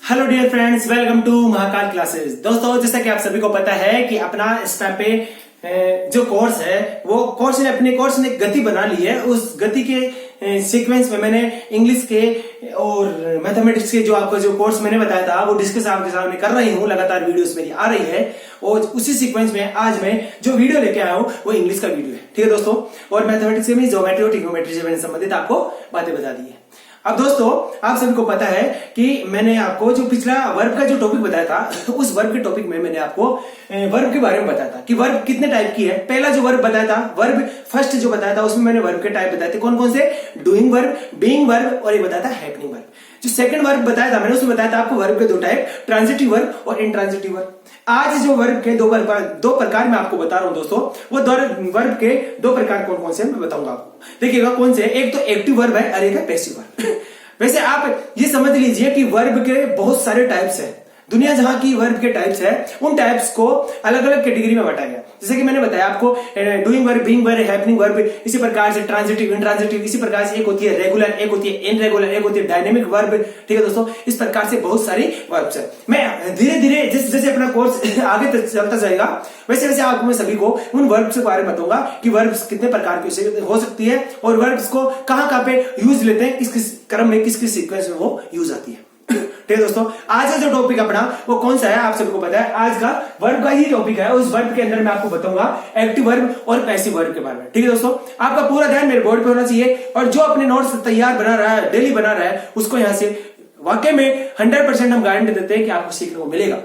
Hello dear friends, welcome to Mahakal classes. दोस्तों, जैसा कि आप सभी को पता है कि अपना इस टाइम पे जो कोर्स है वो कोर्स ने अपने कोर्स ने गति बना ली है। उस गति के सीक्वेंस में मैंने इंग्लिश के और मैथमेटिक्स के जो आपको जो कोर्स मैंने बताया था वो डिस्कस आपके सामने कर रही हूँ। लगातार वीडियोस मेरी आ रही है और उसी सीक्वेंस में आज मैं जो वीडियो लेके आया हूँ वो इंग्लिश का वीडियो है। ठीक है दोस्तों, और मैथमेटिक्स में ज्योमेट्री और ट्रिग्नोमेट्री से संबंधित आपको बातें बता दी है। अब दोस्तों, आप सभी को पता है कि मैंने आपको जो पिछला वर्ब का जो टॉपिक बताया था उस वर्ब के टॉपिक में मैंने आपको वर्ब के बारे में बताया था कि वर्ब कितने टाइप की है। पहला जो वर्ब बताया था, वर्ब फर्स्ट जो बताया था, उसमें मैंने वर्ब के टाइप बताए थे कौन कौन से, डूइंग वर्ब, बीइंग वर्ब और एक बताया था हैपनिंग वर्ब। जो सेकंड वर्ब बताया था मैंने, उसमें बताया था आपको वर्ब के दो टाइप, ट्रांजिटिव वर्ब और इंट्रांजिटिव वर्ब। आज जो वर्ब के दो प्रकार मैं आपको बता रहा हूं दोस्तों, वो वर्ब के दो प्रकार कौन कौन से मैं बताऊंगा आपको। देखिएगा कौन से, एक तो एक्टिव वर्ब है और एक है पैसिव वर्ब। वैसे आप ये समझ लीजिए कि वर्ब के बहुत सारे टाइप्स हैं। दुनिया जहां की वर्ब के टाइप्स है उन टाइप्स को अलग अलग कैटेगरी में बांटा गया। जैसे कि मैंने बताया आपको doing verb, being verb, happening verb, इसी प्रकार से ट्रांजिटिव, इंट्रांजिटिव, इसी प्रकार से एक होती है रेगुलर, एक होती है इनरेगुलर, एक होती है डायनेमिक वर्ब। ठीक है दोस्तों, इस प्रकार से बहुत सारी वर्ब्स है। मैं धीरे धीरे जैसे अपना कोर्स आगे तक चलता जाएगा वैसे वैसे आपको मैं सभी को उन वर्ब्स के बारे में बताऊंगा कि वर्ब्स कितने प्रकार की हो सकती है और वर्ब्स को कहां पे यूज लेते हैं, किस किस क्रम में, किस किस सीक्वेंस में वो यूज आती है। ठीक है दोस्तों, आज का जो टॉपिक अपना वो कौन सा है आप सबको पता है। आज का वर्ब का ही टॉपिक है। उस वर्ब के अंदर मैं आपको बताऊंगा एक्टिव वर्ब और पैसिव वर्ब के बारे में। ठीक है दोस्तों, आपका पूरा ध्यान मेरे बोर्ड पे होना चाहिए और जो अपने नोट्स तैयार बना रहा है, डेली बना रहा है, उसको यहां से वाकई में 100% हम गारंटी देते हैं कि आपको सीखने को मिलेगा।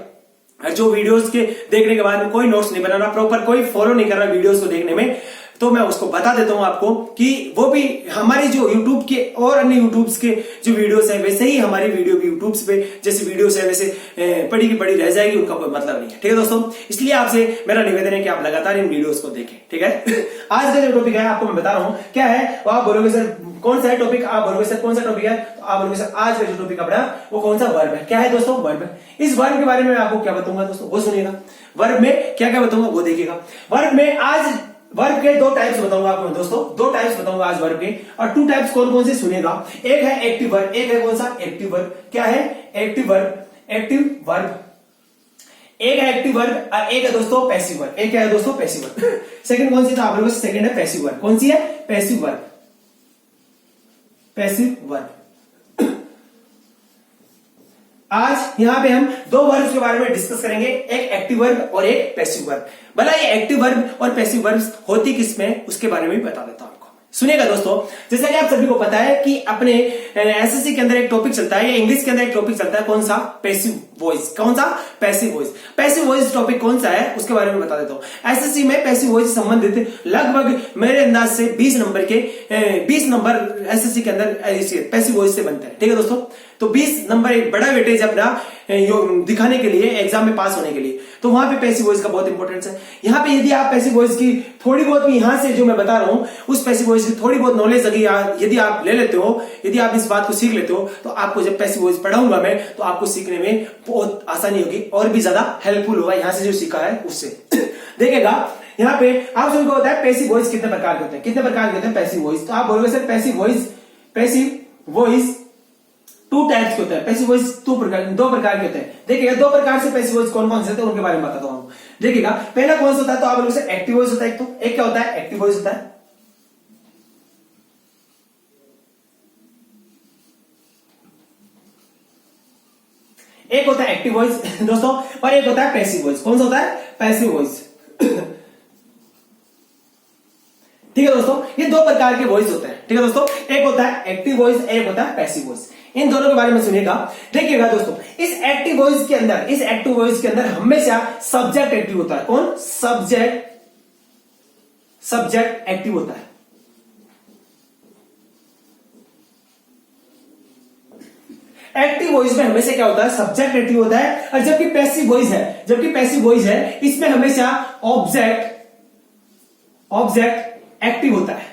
और जो वीडियोस के देखने के बाद में कोई नोट्स नहीं बनाना, प्रॉपर कोई फॉलो नहीं कर रहा वीडियोस को देखने में, तो मैं उसको बता देता हूं आपको कि वो भी हमारी जो YouTube के और अन्य यूट्यूब्स के जो वीडियोस है वैसे ही हमारी वीडियो भी यूट्यूब्स पे जैसे वीडियोस है वैसे पड़ी की पड़ी रह जाएगी, उनका कोई मतलब नहीं है। ठीक है दोस्तों, इसलिए आपसे मेरा निवेदन है कि आप लगातार इन वीडियोस को देखें। ठीक है, आज का जो टॉपिक है आपको मैं बता रहा हूं क्या है, वो आप बोलोगे सर कौन सा है टॉपिक, आप बोलोगे सर कौन सा टॉपिक है, तो आप बोलोगे सर आज का जो टॉपिक अपना वो कौन सा वर्ब है। क्या है दोस्तों, वर्ब है। इस वर्ब के बारे में मैं आपको क्या बताऊंगा दोस्तों, वो सुनिएगा। वर्ब में क्या क्या बताऊंगा वो देखिएगा। वर्ब में आज वर्ब के दो टाइप्स बताऊंगा आपको दोस्तों, दो टाइप्स बताऊंगा आज वर्ब के, और टू टाइप्स कौन कौन से सुनेगा। एक है एक्टिव वर्ब, एक है कौन सा, एक्टिव वर्ब। क्या है, एक्टिव वर्ब, एक्टिव वर्ब। एक है एक्टिव वर्ब और एक है दोस्तों पैसिव वर्ब। एक क्या है दोस्तों, पैसिव वर्ब। सेकंड कौन सी, तो आप लोग सेकंड है पैसिव वर्ब। कौन सी है, पैसिव वर्ब, पैसिव वर्ब। आज यहां पे हम दो वर्ब्स के बारे में डिस्कस करेंगे, एक एक्टिव वर्ब और एक पैसिव वर्ब। भला ये एक्टिव वर्ब और पैसिव वर्ब्स होती किसमें, उसके बारे में भी बता देता हूं आपको। सुनिएगा दोस्तों, जैसा कि आप सभी को पता है कि अपने एसएससी के अंदर एक टॉपिक चलता है, या इंग्लिश के अंदर एक टॉपिक चलता है, कौन सा, पैसिव वॉइस। कौन सा, passive voice. Passive voice topic कौन सा है उसके बारे में बता देता हूं। एसएससी में पैसिव वॉइस से संबंधित लगभग मेरे अंदाज से 20 नंबर एसएससी के अंदर पैसिव वॉइस से बनते हैं। ठीक है दोस्तों, तो 20 नंबर एक बड़ा वेटेज अपना दिखाने के लिए, एग्जाम में पास होने के लिए, तो वहां पे पैसिव वॉइस का बहुत इंपॉर्टेंस है। यहां पे यदि आप पैसिव वॉइस की थोड़ी बहुत भी यहां से जो मैं बता रहा हूं उस पैसिव वॉइस की थोड़ी बहुत नॉलेज यदि आप ले लेते हो, यदि आप इस बात को सीख लेते हो, तो आपको जब पैसिव वॉइस पढ़ाऊंगा मैं तो आपको सीखने में बहुत आसानी होगी और भी ज्यादा हेल्पफुल होगा यहां से जो सीखा है उससे। देखिएगा यहाँ पे आप सबको होता है पैसिव वॉइस कितने प्रकार के होते हैं, कितने प्रकार के होते हैं पैसिव वॉइस। तो आप बोलोगे sir passive voice two types के होते हैं। पैसिव वॉइस दो प्रकार के होते हैं। देखिएगा दो प्रकार से पैसिव वॉइस कौन कौन से होते हैं उनके बारे में बताता हूं। देखिएगा पहला कौन सा होता है, तो आप लोगों से एक्टिव वॉइस होता है। एक क्या होता है, एक्टिव वॉइस होता है। एक होता है एक्टिव वॉइस दोस्तों, और एक होता है पैसिव वॉइस। कौन सा होता है, पैसिव वॉइस। ठीक है दोस्तों, ये दो प्रकार के वॉइस होते हैं। ठीक है दोस्तों, एक होता है एक्टिव वॉइस, एक होता है पैसिव वॉइस। इन दोनों के बारे में सुनिएगा। देखिएगा दोस्तों, इस एक्टिव वॉइस के अंदर हमेशा सब्जेक्ट एक्टिव होता है। कौन, सब्जेक्ट एक्टिव होता है। एक्टिव वॉइस में हमेशा क्या होता है, सब्जेक्ट एक्टिव होता है। और जबकि पैसिव वॉइस है इसमें हमेशा ऑब्जेक्ट एक्टिव होता है।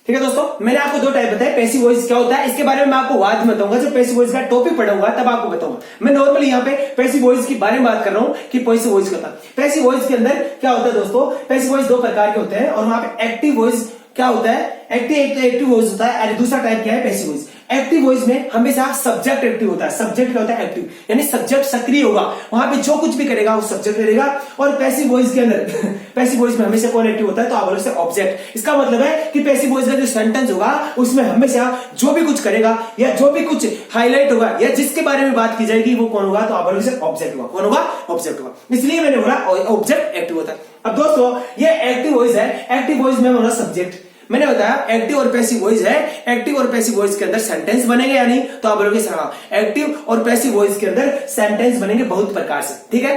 ठीक है दोस्तों, मैंने आपको दो टाइप बताए। पैसिव वॉइस क्या होता है इसके बारे में मैं आपको बाद में बताऊंगा, जब पैसिव वॉइस का टॉपिक पढ़ाऊंगा तब आपको बताऊंगा। मैं नॉर्मली यहाँ पे पैसिव वॉइस के बारे में बात कर रहा हूं कि पैसिव वॉइस का था। पैसिव वॉइस के अंदर क्या होता है दोस्तों, पैसिव वॉइस दो प्रकार के होते हैं और वहां पे एक्टिव वॉइस क्या होता है, एक्टिव एक तो एक्टिव वॉइस होता है, और दूसरा टाइप क्या है पैसिव वॉइस। एक्टिव वॉइस में हमेशा सब्जेक्ट एक्टिव होता है। सब्जेक्ट क्या होता है? एक्टिव, यानी सब्जेक्ट सक्रिय होगा, वहां पे जो कुछ भी करेगा वो सब्जेक्ट करेगा। और पैसिव वॉइस के अंदर पैसिव वॉइस में हमेशा कौन एक्टिव होता है? तो आप बोलोगे ऑब्जेक्ट। इसका मतलब है कि पैसिव वॉइस का जो सेंटेंस होगा उसमें हमेशा जो भी कुछ करेगा या जो भी कुछ हाईलाइट होगा या जिसके बारे में बात की जाएगी वो कौन होगा? तो आप बोलोगे ऑब्जेक्ट होगा। कौन होगा? ऑब्जेक्ट होगा। इसलिए मैंने बोला ऑब्जेक्ट एक्टिव होता है। अब दोस्तों ये एक्टिव वॉइस है, एक्टिव वॉइस में बोला सब्जेक्ट। मैंने बताया एक्टिव और पैसिव वॉइस है, एक्टिव और पैसिव वॉइस के अंदर सेंटेंस बनेंगे या नहीं? तो आप बोलोगे हाँ, एक्टिव और पैसिव वॉइस के अंदर सेंटेंस बनेंगे बहुत प्रकार से। ठीक है,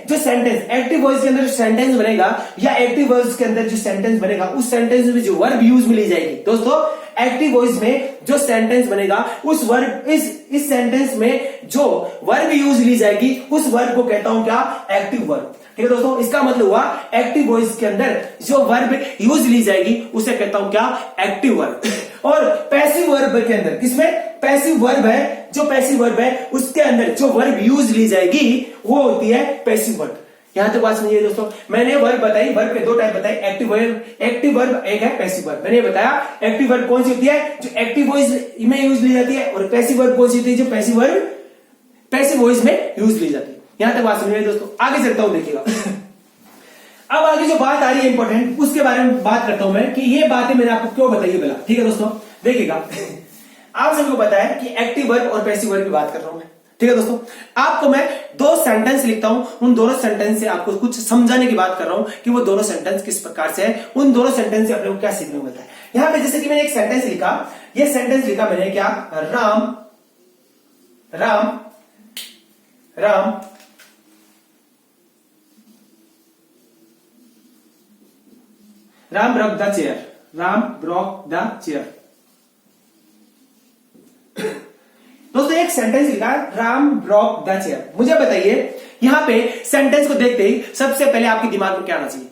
जो सेंटेंस एक्टिव वॉइस के अंदर सेंटेंस बनेगा या एक्टिव वॉइस के अंदर जो सेंटेंस बनेगा उस सेंटेंस में जो वर्ब यूज मिली जाएगी दोस्तों, एक्टिव वॉइस में जो सेंटेंस बनेगा उस वर्ब इस सेंटेंस में जो वर्ब यूज ली जाएगी उस वर्ब को कहता हूं क्या? Active verb. ठीक है दोस्तों, इसका मतलब हुआ एक्टिव वॉइस के अंदर जो वर्ब यूज ली जाएगी उसे कहता हूं क्या? Active verb. और पैसिव वर्ब के अंदर, किसमें? पैसिव वर्ब है, जो पैसिव वर्ब है उसके अंदर जो वर्ब यूज ली जाएगी वो होती है पैसिव वर्ब। यहां तक बात समझिए दोस्तों। मैंने वर्ब बताई, वर्ब के दो टाइप बताए, एक्टिव वर्ब एक है पैसिव वर्ब। मैंने बताया एक्टिव वर्ब कौन सी होती है? जो एक्टिव वॉइस में यूज ली जाती है, और पैसिव वर्ब कौन सी होती है? जो पैसिव वर्ब पैसिव वॉइस में यूज ली जाती है। यहां तक बात समझिए दोस्तों। आगे चलता हूं, देखिएगा। अब आगे जो बात आ रही है इंपॉर्टेंट, उसके बारे में बात करता हूं मैं कि ये बातें मैंने आपको क्यों बताई है। ठीक है दोस्तों, देखिएगा। आप सबको पता है कि एक्टिव वर्ब और पैसिव वर्ब की बात कर रहा हूं मैं। ठीक है दोस्तों, आपको मैं दो सेंटेंस लिखता हूं, उन दोनों सेंटेंस से आपको कुछ समझाने की बात कर रहा हूं कि वो दोनों सेंटेंस किस प्रकार से है, उन दोनों सेंटेंस से अपने को क्या सीखने को मिलता है। यहां पे जैसे कि मैंने एक सेंटेंस लिखा, ये सेंटेंस लिखा मैंने क्या? Ram Ram Ram Ram broke the chair. Ram broke the chair. दोस्तों एक सेंटेंस लिखा, राम ब्रोक द चेयर। मुझे बताइए यहां पे सेंटेंस को देखते ही सबसे पहले आपके दिमाग में क्या आना चाहिए?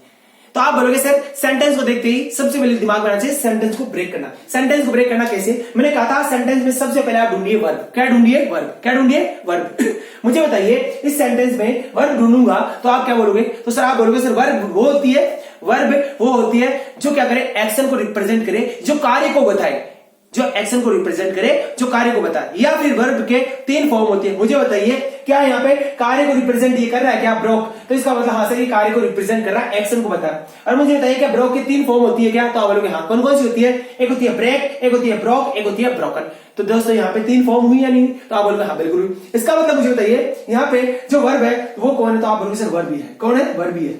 तो आप बोलोगे सर सेंटेंस को देखते ही सबसे पहले दिमाग में आना चाहिए सेंटेंस को ब्रेक करना। सेंटेंस को ब्रेक करना कैसे? मैंने कहा था सेंटेंस में सबसे पहले आप ढूंढिए वर्ब। क्या ढूंढिए? वर्ब। क्या ढूंढिए? वर्ब। मुझे बताइए इस सेंटेंस में वर्ब ढूंढूंगा तो आप क्या बोलोगे? तो सर आप बोलोगे सर वर्ब वो होती है, वर्ब वो होती है जो क्या करे? एक्शन को रिप्रेजेंट करे, जो कार्य को बताए, जो एक्शन को रिप्रेजेंट करे, जो कार्य को बताए। या फिर वर्ब के तीन फॉर्म होती है। मुझे बताइए क्या यहाँ पे कार्य को रिप्रेजेंट ये कर रहा है क्या? ब्रोक। तो इसका मतलब हाँ सर ये कार्य को रिप्रेजेंट कर रहा है, एक्शन को बता रहा है। और मुझे बताइए क्या ब्रोक की तीन फॉर्म होती है क्या? तो आप बोलोगे हाँ। कौन कौन सी होती है? एक होती है ब्रेक, एक होती है ब्रोक, एक होती है ब्रोकन। तो दोस्तों यहाँ पे तीन फॉर्म हुई या नहीं? तो आप बोलोगे हाँ बिल्कुल। इसका मतलब मुझे बताइए यहाँ पे जो वर्ब है वो कौन है? तो आप बोलोगे सर वर्ब ही है। कौन है? वर्ब ही है।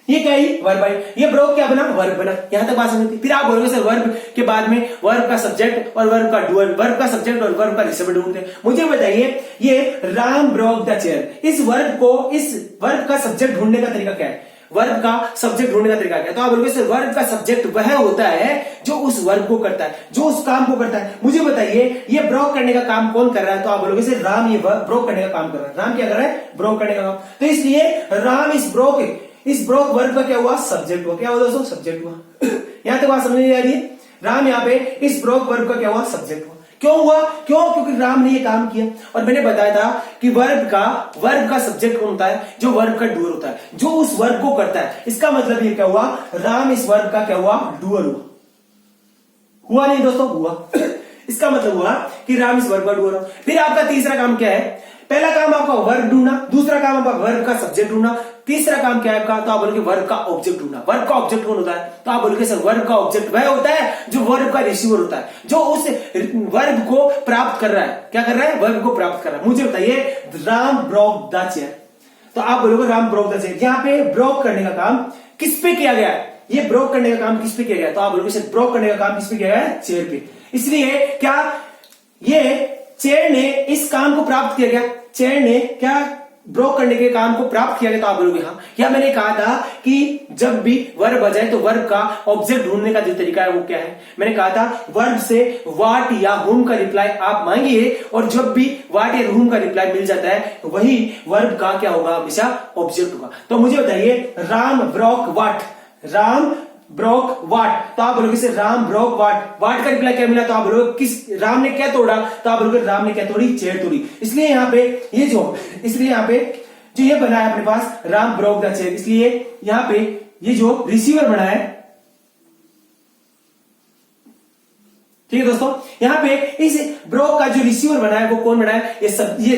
ये क्या है? वर्ब है। ये ब्रोक क्या बना? वर्ब बना। यहां तक बात समझती। फिर आप बोलोगे सर वर्ब के बाद में वर्ब का सब्जेक्ट और वर्ब का डूअर, वर्ब का सब्जेक्ट और वर्ब का रिसीवर ढूंढते हैं। मुझे बताइए ये राम ब्रोक द चेयर, इस वर्ब का सब्जेक्ट ढूंढने का तरीका क्या है? वर्ब का सब्जेक्ट ढूंढने का तरीका क्या है? तो आप बोलोगे सर वर्ब का सब्जेक्ट वह होता है जो उस वर्ब को करता है, जो उस काम को करता है। मुझे बताइए ये ब्रोक करने का काम कौन कर रहा है? तो आप बोलोगे सर राम ये ब्रोक करने का काम कर रहा है। राम क्या कर रहा है? ब्रोक करने का काम। तो इसलिए राम इस ब्रोक वर्ब का क्या हुआ? सब्जेक्ट हुआ। क्या हुआ दोस्तों? सब्जेक्ट हुआ। यहां तक बात समझ नहीं आ रही है? राम यहाँ पे इस ब्रोक वर्ब का क्या हुआ? सब्जेक्ट हुआ। क्यों हुआ? क्योंकि राम ने ये काम किया। और मैंने बताया था कि वर्ब का सब्जेक्ट कौन होता है? जो वर्ब का डूअर होता है, जो उस वर्ब को करता है। इसका मतलब ये क्या हुआ? राम इस वर्ब का क्या हुआ? डूअर हुआ। हुआ नहीं दोस्तों? हुआ। इसका मतलब हुआ कि राम इस वर्ब का डूअर हुआ। फिर आपका तीसरा काम क्या है? पहला काम आपका वर्ब ढूंढना, दूसरा काम आपका वर्ब का सब्जेक्ट ढूंढना, तीसरा काम क्या है आपका? तो आप बोलोगे वर्ब का ऑब्जेक्ट ढूंढना। वर्ब का ऑब्जेक्ट कौन होता है? तो आप बोलोगे सर वर्ब का ऑब्जेक्ट वह होता है जो वर्ब का रिसीवर होता है, जो उस वर्ब को प्राप्त कर रहा है। क्या कर रहा है? वर्ब को प्राप्त कर रहा है। मुझे बताइए राम ब्रोक द चेयर। तो आप बोलोगे राम ब्रोक द चेयर। यहाँ पे ब्रोक करने का काम किस पे किया गया है? ये ब्रोक करने का काम किस पे किया गया? तो आप बोलोगे सर ब्रोक करने का काम किस पे किया गया है? चेयर पे। इसलिए क्या ये चेयर ने इस काम को प्राप्त किया गया? चेयर ने क्या ब्रोक करने के काम को प्राप्त किया गया? तो आप बोलोगे हाँ। क्या मैंने कहा था कि जब भी वर्ब आ जाए तो वर्ब का ऑब्जेक्ट ढूंढने का जो तरीका है वो क्या है? मैंने कहा था वर्ब से व्हाट या हुम का रिप्लाई आप मांगिए, और जब भी व्हाट या हुम का रिप्लाई मिल जाता है वही वर्ब का क्या होगा? हमेशा ऑब्जेक्ट होगा। तो मुझे बताइए Ram broke what, Ram broke what. तो आप बोलोगे sir Ram broke what, what का रिप्लाई क्या मिला? तो आप बोलोगे किस राम ने क्या तोड़ा? तो आप बोलोगे राम ने क्या तोड़ी? चेयर तोड़ी। इसलिए यहाँ पे यहाँ पे जो ये बना है अपने पास राम ब्रोक द चेयर, इसलिए यहाँ पे ये जो रिसीवर बना है ठीक है दोस्तों, यहाँ पे इस ब्रोक का जो रिसीवर बना है वो कौन बना है, ये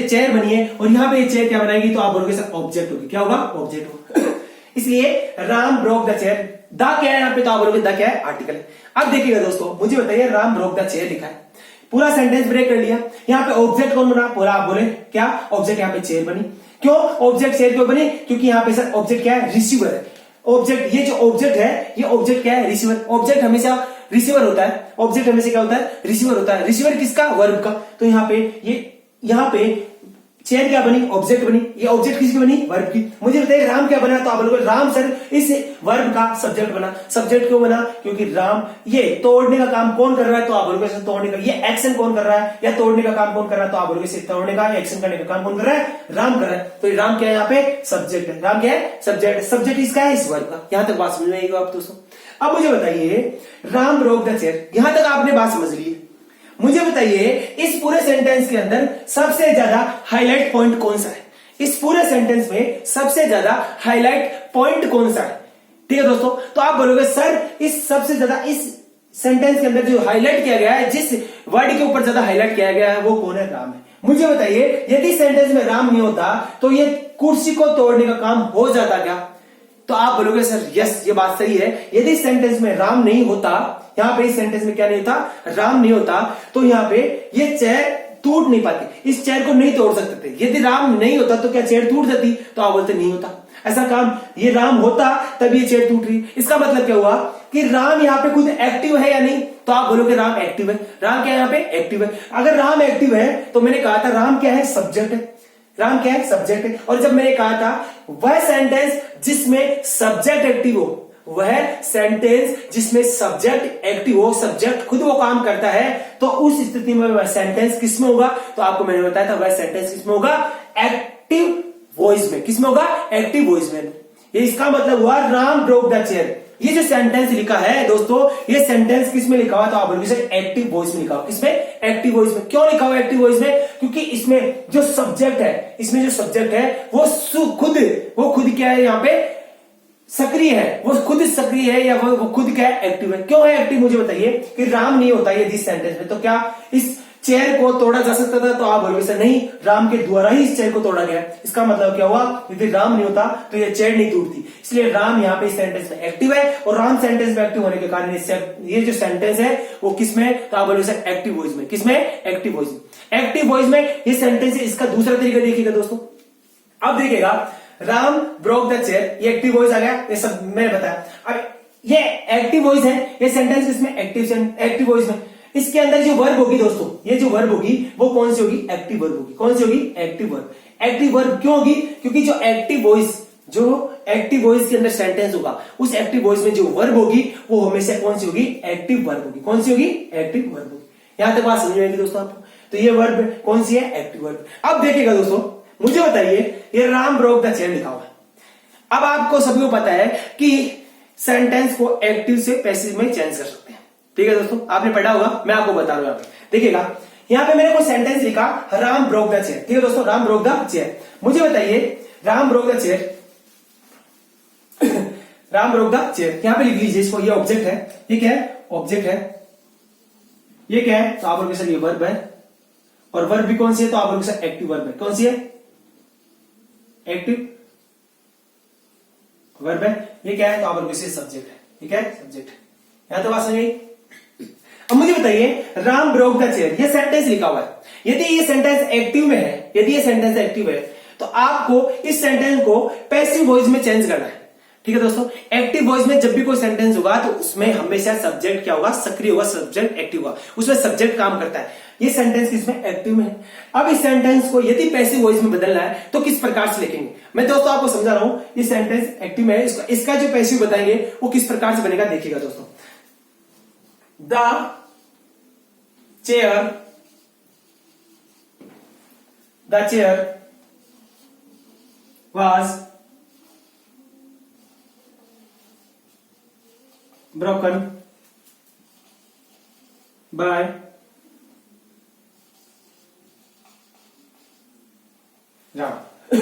चेयर बनी है, और यहाँ पे ये चेयर क्या बनाएगी, तो आप बोलोगे सर ऑब्जेक्ट होगी, क्या होगा, ऑब्जेक्ट होगा। इसलिए Ram broke the chair, the क्या है यहाँ पे, तो आप बोलोगे द क्या है, आर्टिकल है। अब देखिएगा दोस्तों, मुझे बताइए राम ब्रोक द चेयर लिखा है, पूरा सेंटेंस ब्रेक कर लिया, यहाँ पे ऑब्जेक्ट कौन बना, पूरा आप बोले क्या, ऑब्जेक्ट यहाँ पे चेयर बनी। क्यों ऑब्जेक्ट चेयर क्यों बनी, क्योंकि यहाँ पे सर ऑब्जेक्ट क्या है, रिसीवर है। ऑब्जेक्ट, ये जो ऑब्जेक्ट है ये ऑब्जेक्ट क्या है, रिसीवर। ऑब्जेक्ट हमेशा रिसीवर होता है, ऑब्जेक्ट हमेशा क्या होता है, रिसीवर होता है। रिसीवर किसका, वर्ब का। तो यहाँ पे ये, यहाँ पे चेयर क्या बनी, ऑब्जेक्ट बनी। ये ऑब्जेक्ट किसकी बनी, वर्ब की। मुझे बताइए राम क्या बना, तो आप बोलोगे राम सर इस वर्ब का सब्जेक्ट बना। सब्जेक्ट क्यों बना, क्योंकि राम ये तोड़ने का काम कौन कर रहा है, तो आप बोलोगे सर तोड़ने का। ये एक्शन कौन कर रहा है, या तोड़ने का काम कौन कर रहा है, तो आप बोलोगे सर तोड़ने का, एक्शन करने का काम कौन कर रहा है, राम कर रहा है। तो राम क्या है, यहाँ पे सब्जेक्ट है। राम क्या है, सब्जेक्ट। सब्जेक्ट इसका है, इस वर्ब का। यहां तक बात समझ में आएगी आप दोस्तों। अब मुझे बताइए राम ब्रोक द चेयर, यहां तक आपने बात समझ ली। मुझे बताइए इस पूरे सेंटेंस के अंदर सबसे ज्यादा हाईलाइट पॉइंट कौन सा है, इस पूरे सेंटेंस में सबसे ज्यादा हाईलाइट पॉइंट कौन सा है। ठीक है दोस्तों, तो आप बोलोगे सर इस सबसे ज्यादा इस सेंटेंस के अंदर जो हाईलाइट किया गया है, जिस वर्ड के ऊपर ज्यादा हाईलाइट किया गया है वो कौन है, राम है। मुझे बताइए यदि सेंटेंस में राम नहीं होता तो ये कुर्सी को तोड़ने का काम हो जाता क्या, तो आप बोलोगे सर यस ये बात सही है। यदि सेंटेंस में राम नहीं होता, यहां पे इस सेंटेंस में क्या नहीं होता, राम नहीं होता, तो यहां पे ये चेयर टूट नहीं पाती, इस चेयर को नहीं तोड़ सकते थे। यदि राम नहीं होता तो क्या चेयर टूट जाती, तो आप बोलते नहीं होता ऐसा काम। ये राम होता तब ये चेयर टूट रही। इसका मतलब क्या हुआ कि राम यहाँ पे खुद एक्टिव है या नहीं, तो आप बोलोगे राम एक्टिव है। राम क्या है, यहाँ पे एक्टिव है। अगर राम एक्टिव है तो मैंने कहा था राम क्या है, सब्जेक्ट है। राम क्या है, सब्जेक्ट है। और जब मैंने कहा था वह सेंटेंस जिसमें सब्जेक्ट एक्टिव हो, वह सेंटेंस जिसमें सब्जेक्ट एक्टिव हो, सब्जेक्ट खुद वो काम करता है, तो उस स्थिति में वह सेंटेंस किसमें होगा, तो आपको मैंने बताया था वह सेंटेंस किसमें होगा, एक्टिव वॉइस में। किसमें होगा, एक्टिव वॉइस में। ये इसका मतलब हुआ राम ब्रोक द चेयर। ये जो सेंटेंस लिखा है दोस्तों, ये सेंटेंस किसमें लिखा हुआ, तो आप बोलोगे सर एक्टिव वॉइस में लिखा हुआ। किसमें, एक्टिव वॉइस में। क्यों लिखा हुआ एक्टिव वॉइस में, क्योंकि इसमें जो सब्जेक्ट है, इसमें जो सब्जेक्ट है वो खुद क्या है, यहाँ पे सक्रिय है, वो खुद सक्रिय है, या वो खुद क्या है, एक्टिव है। क्यों है एक्टिव, मुझे बताइए। कि राम नहीं होता ये इस सेंटेंस में, तो क्या इस चेयर को तोड़ा जा सकता था, तो आप बोलोगे सर नहीं, राम के द्वारा ही इस चेयर को तोड़ा गया। इसका मतलब क्या हुआ, यदि राम नहीं होता तो ये चेयर नहीं टूटती। इसलिए राम यहाँ पे इस सेंटेंस में एक्टिव है, और राम सेंटेंस में एक्टिव होने के कारण ये जो सेंटेंस है वो किसमें, तो आप बोलोगे सर एक्टिव वॉइस में। किसमें, एक्टिव वॉइस में। एक्टिव वॉइस में ये सेंटेंस है। इसका दूसरा तरीका देखिएगा दोस्तों। अब देखिएगा राम ब्रोक द चेयर, ये एक्टिव वॉइस आ गया, ये सब मैंने बताया। अब ये एक्टिव वॉइस है, ये सेंटेंस इसमें एक्टिव वॉइस में। इसके अंदर जो वर्ब होगी दोस्तों, ये जो वर्ब होगी वो कौन सी होगी, एक्टिव वर्ब होगी। कौन सी होगी, एक्टिव वर्ब। एक्टिव वर्ब क्यों होगी, क्योंकि जो एक्टिव वॉइस के अंदर सेंटेंस होगा, उस एक्टिव वॉइस में जो वर्ब होगी वो हमेशा कौन सी होगी, एक्टिव वर्ब होगी। कौन सी होगी, एक्टिव वर्ब होगी। यहां तक बात समझ में आएगी दोस्तों आपको। तो ये वर्ब कौन सी है, एक्टिव वर्ब। अब देखिएगा दोस्तों, मुझे बताइए ये राम ब्रोक द चेयर लिखा हुआ है। अब आपको सभी को पता है कि सेंटेंस को एक्टिव से पैसिव में चेंज कर सकते हैं। ठीक है दोस्तों, आपने पढ़ा होगा, मैं आपको बता रहा हूं। यहाँ पे देखिएगा, यहाँ पे मैंने कोई सेंटेंस लिखा राम ब्रोक द चेयर। ठीक है दोस्तों, राम ब्रोक द चेयर। मुझे बताइए Ram broke the chair Ram broke the chair यहां पे लिख लीजिए इसको। ये ऑब्जेक्ट है, ये क्या है, ऑब्जेक्ट है। ये क्या है, तो आप बोलोगे सर ये वर्ब है, और वर्ब भी कौन सी है, तो आप बोलोगे सर एक्टिव वर्ब है। कौन सी है, एक्टिव वर्ब है। ये क्या है, तो आप बोलोगे सब्जेक्ट है। ये क्या है, सब्जेक्ट है। यहां तो बात समझ गई। अब मुझे बताइए राम ब्रोक द चेयर, ये सेंटेंस लिखा हुआ है। यदि ये सेंटेंस एक्टिव में है, यदि ये सेंटेंस एक्टिव है, तो आपको इस सेंटेंस को पैसिव वॉइस में चेंज करना है। ठीक है दोस्तों, एक्टिव वॉइस में जब भी कोई सेंटेंस होगा तो उसमें हमेशा सब्जेक्ट क्या होगा, सक्रिय होगा, सब्जेक्ट एक्टिव होगा, उसमें सब्जेक्ट काम करता है। ये सेंटेंस किसमें, एक्टिव में है। अब इस सेंटेंस को यदि पैसिव वॉइस में बदलना है तो किस प्रकार से लिखेंगे, मैं दोस्तों आपको समझा रहा हूं। ये सेंटेंस एक्टिव में है, इसका जो पैसिव बताएंगे वो किस प्रकार से बनेगा, देखिएगा दोस्तों। The chair was broken by Ram.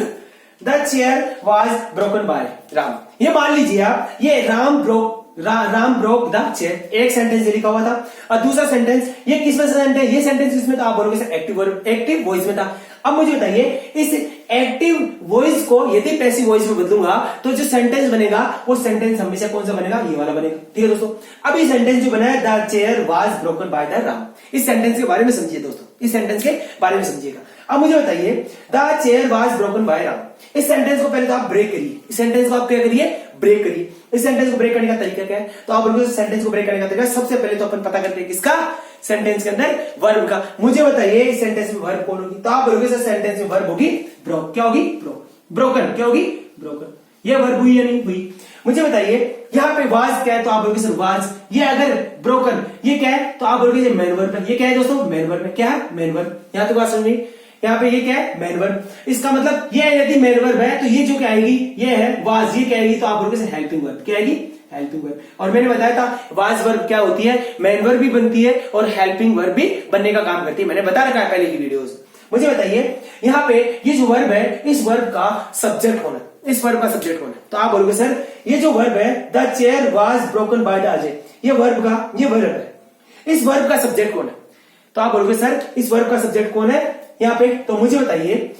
The chair was broken by Ram. ये मान लीजिए आप, ये Ram broke Ram broke the chair, एक सेंटेंस ये लिखा हुआ था। और दूसरा सेंटेंस ये किसमें सेंटेंस, ये सेंटेंस किसमें था, आप बोलोगे सर एक्टिव वॉइस में था। अब मुझे बताइए इस एक्टिव वॉइस को यदि पैसिव वॉइस में बदलूंगा तो जो सेंटेंस बनेगा वो सेंटेंस हमेशा कौन सा बनेगा, ये वाला बनेगा। ठीक है दोस्तों, अब ये सेंटेंस जो बना है the chair was broken by the Ram, इस सेंटेंस के बारे में समझिए दोस्तों, इस सेंटेंस के बारे में समझिएगा। अब मुझे बताइए the chair was broken by Ram, इस सेंटेंस को पहले तो आप ब्रेक करिए, इस सेंटेंस को आप क्या करिए, ब्रेक करिए। इस सेंटेंस को ब्रेक करने का तरीका क्या है, तो आप बोलोगे सेंटेंस को ब्रेक करने का तरीका सबसे पहले तो अपन पता करते हैं किसका, सेंटेंस के अंदर वर्ब का। मुझे बताइए इस सेंटेंस में वर्ब कौन होगी, तो आप बोलोगे सर सेंटेंस में वर्ब होगी ब्रोक, क्या होगी, ब्रोक, ब्रोकन, क्या होगी, ब्रोकन। ये वर्ब हुई या नहीं हुई। मुझे बताइए यहाँ पे वाज क्या है, तो आप बोलोगे सर वाज, ये अगर ब्रोकन ये क्या है, तो आप बोलोगे ये मेन वर्ब है। ये क्या है दोस्तों, मेन वर्ब है, क्या है, मेन वर्ब। यहां तो बात समझिए, यहाँ पे ये क्या है, मेन वर्ब। इसका मतलब ये यदि मेन वर्ब है तो ये जो क्या आएगी, ये है वाज, ये क्या आएगी, तो आप बोलोगे सर हेल्पिंग वर्ब, क्या आएगी, हेल्पिंग वर्ब। और मैंने बताया था वाज वर्ब क्या होती है, मेन वर्ब भी बनती है और हेल्पिंग वर्ब भी बनने का काम करती है, मैंने बता रखा है पहले की वीडियोस। मुझे बताइए यहाँ पे ये जो वर्ब है इस वर्ब का सब्जेक्ट कौन है, इस वर्ब का सब्जेक्ट कौन है, तो आप बोलोगे सर ये जो वर्ब है the chair was broken by the Ajay, ये वर्ब का, ये वर्ब है, इस वर्ब का सब्जेक्ट कौन है, तो आप बोलोगे सर इस वर्ब का सब्जेक्ट कौन है यहाँ पे, तो मुझे बताइए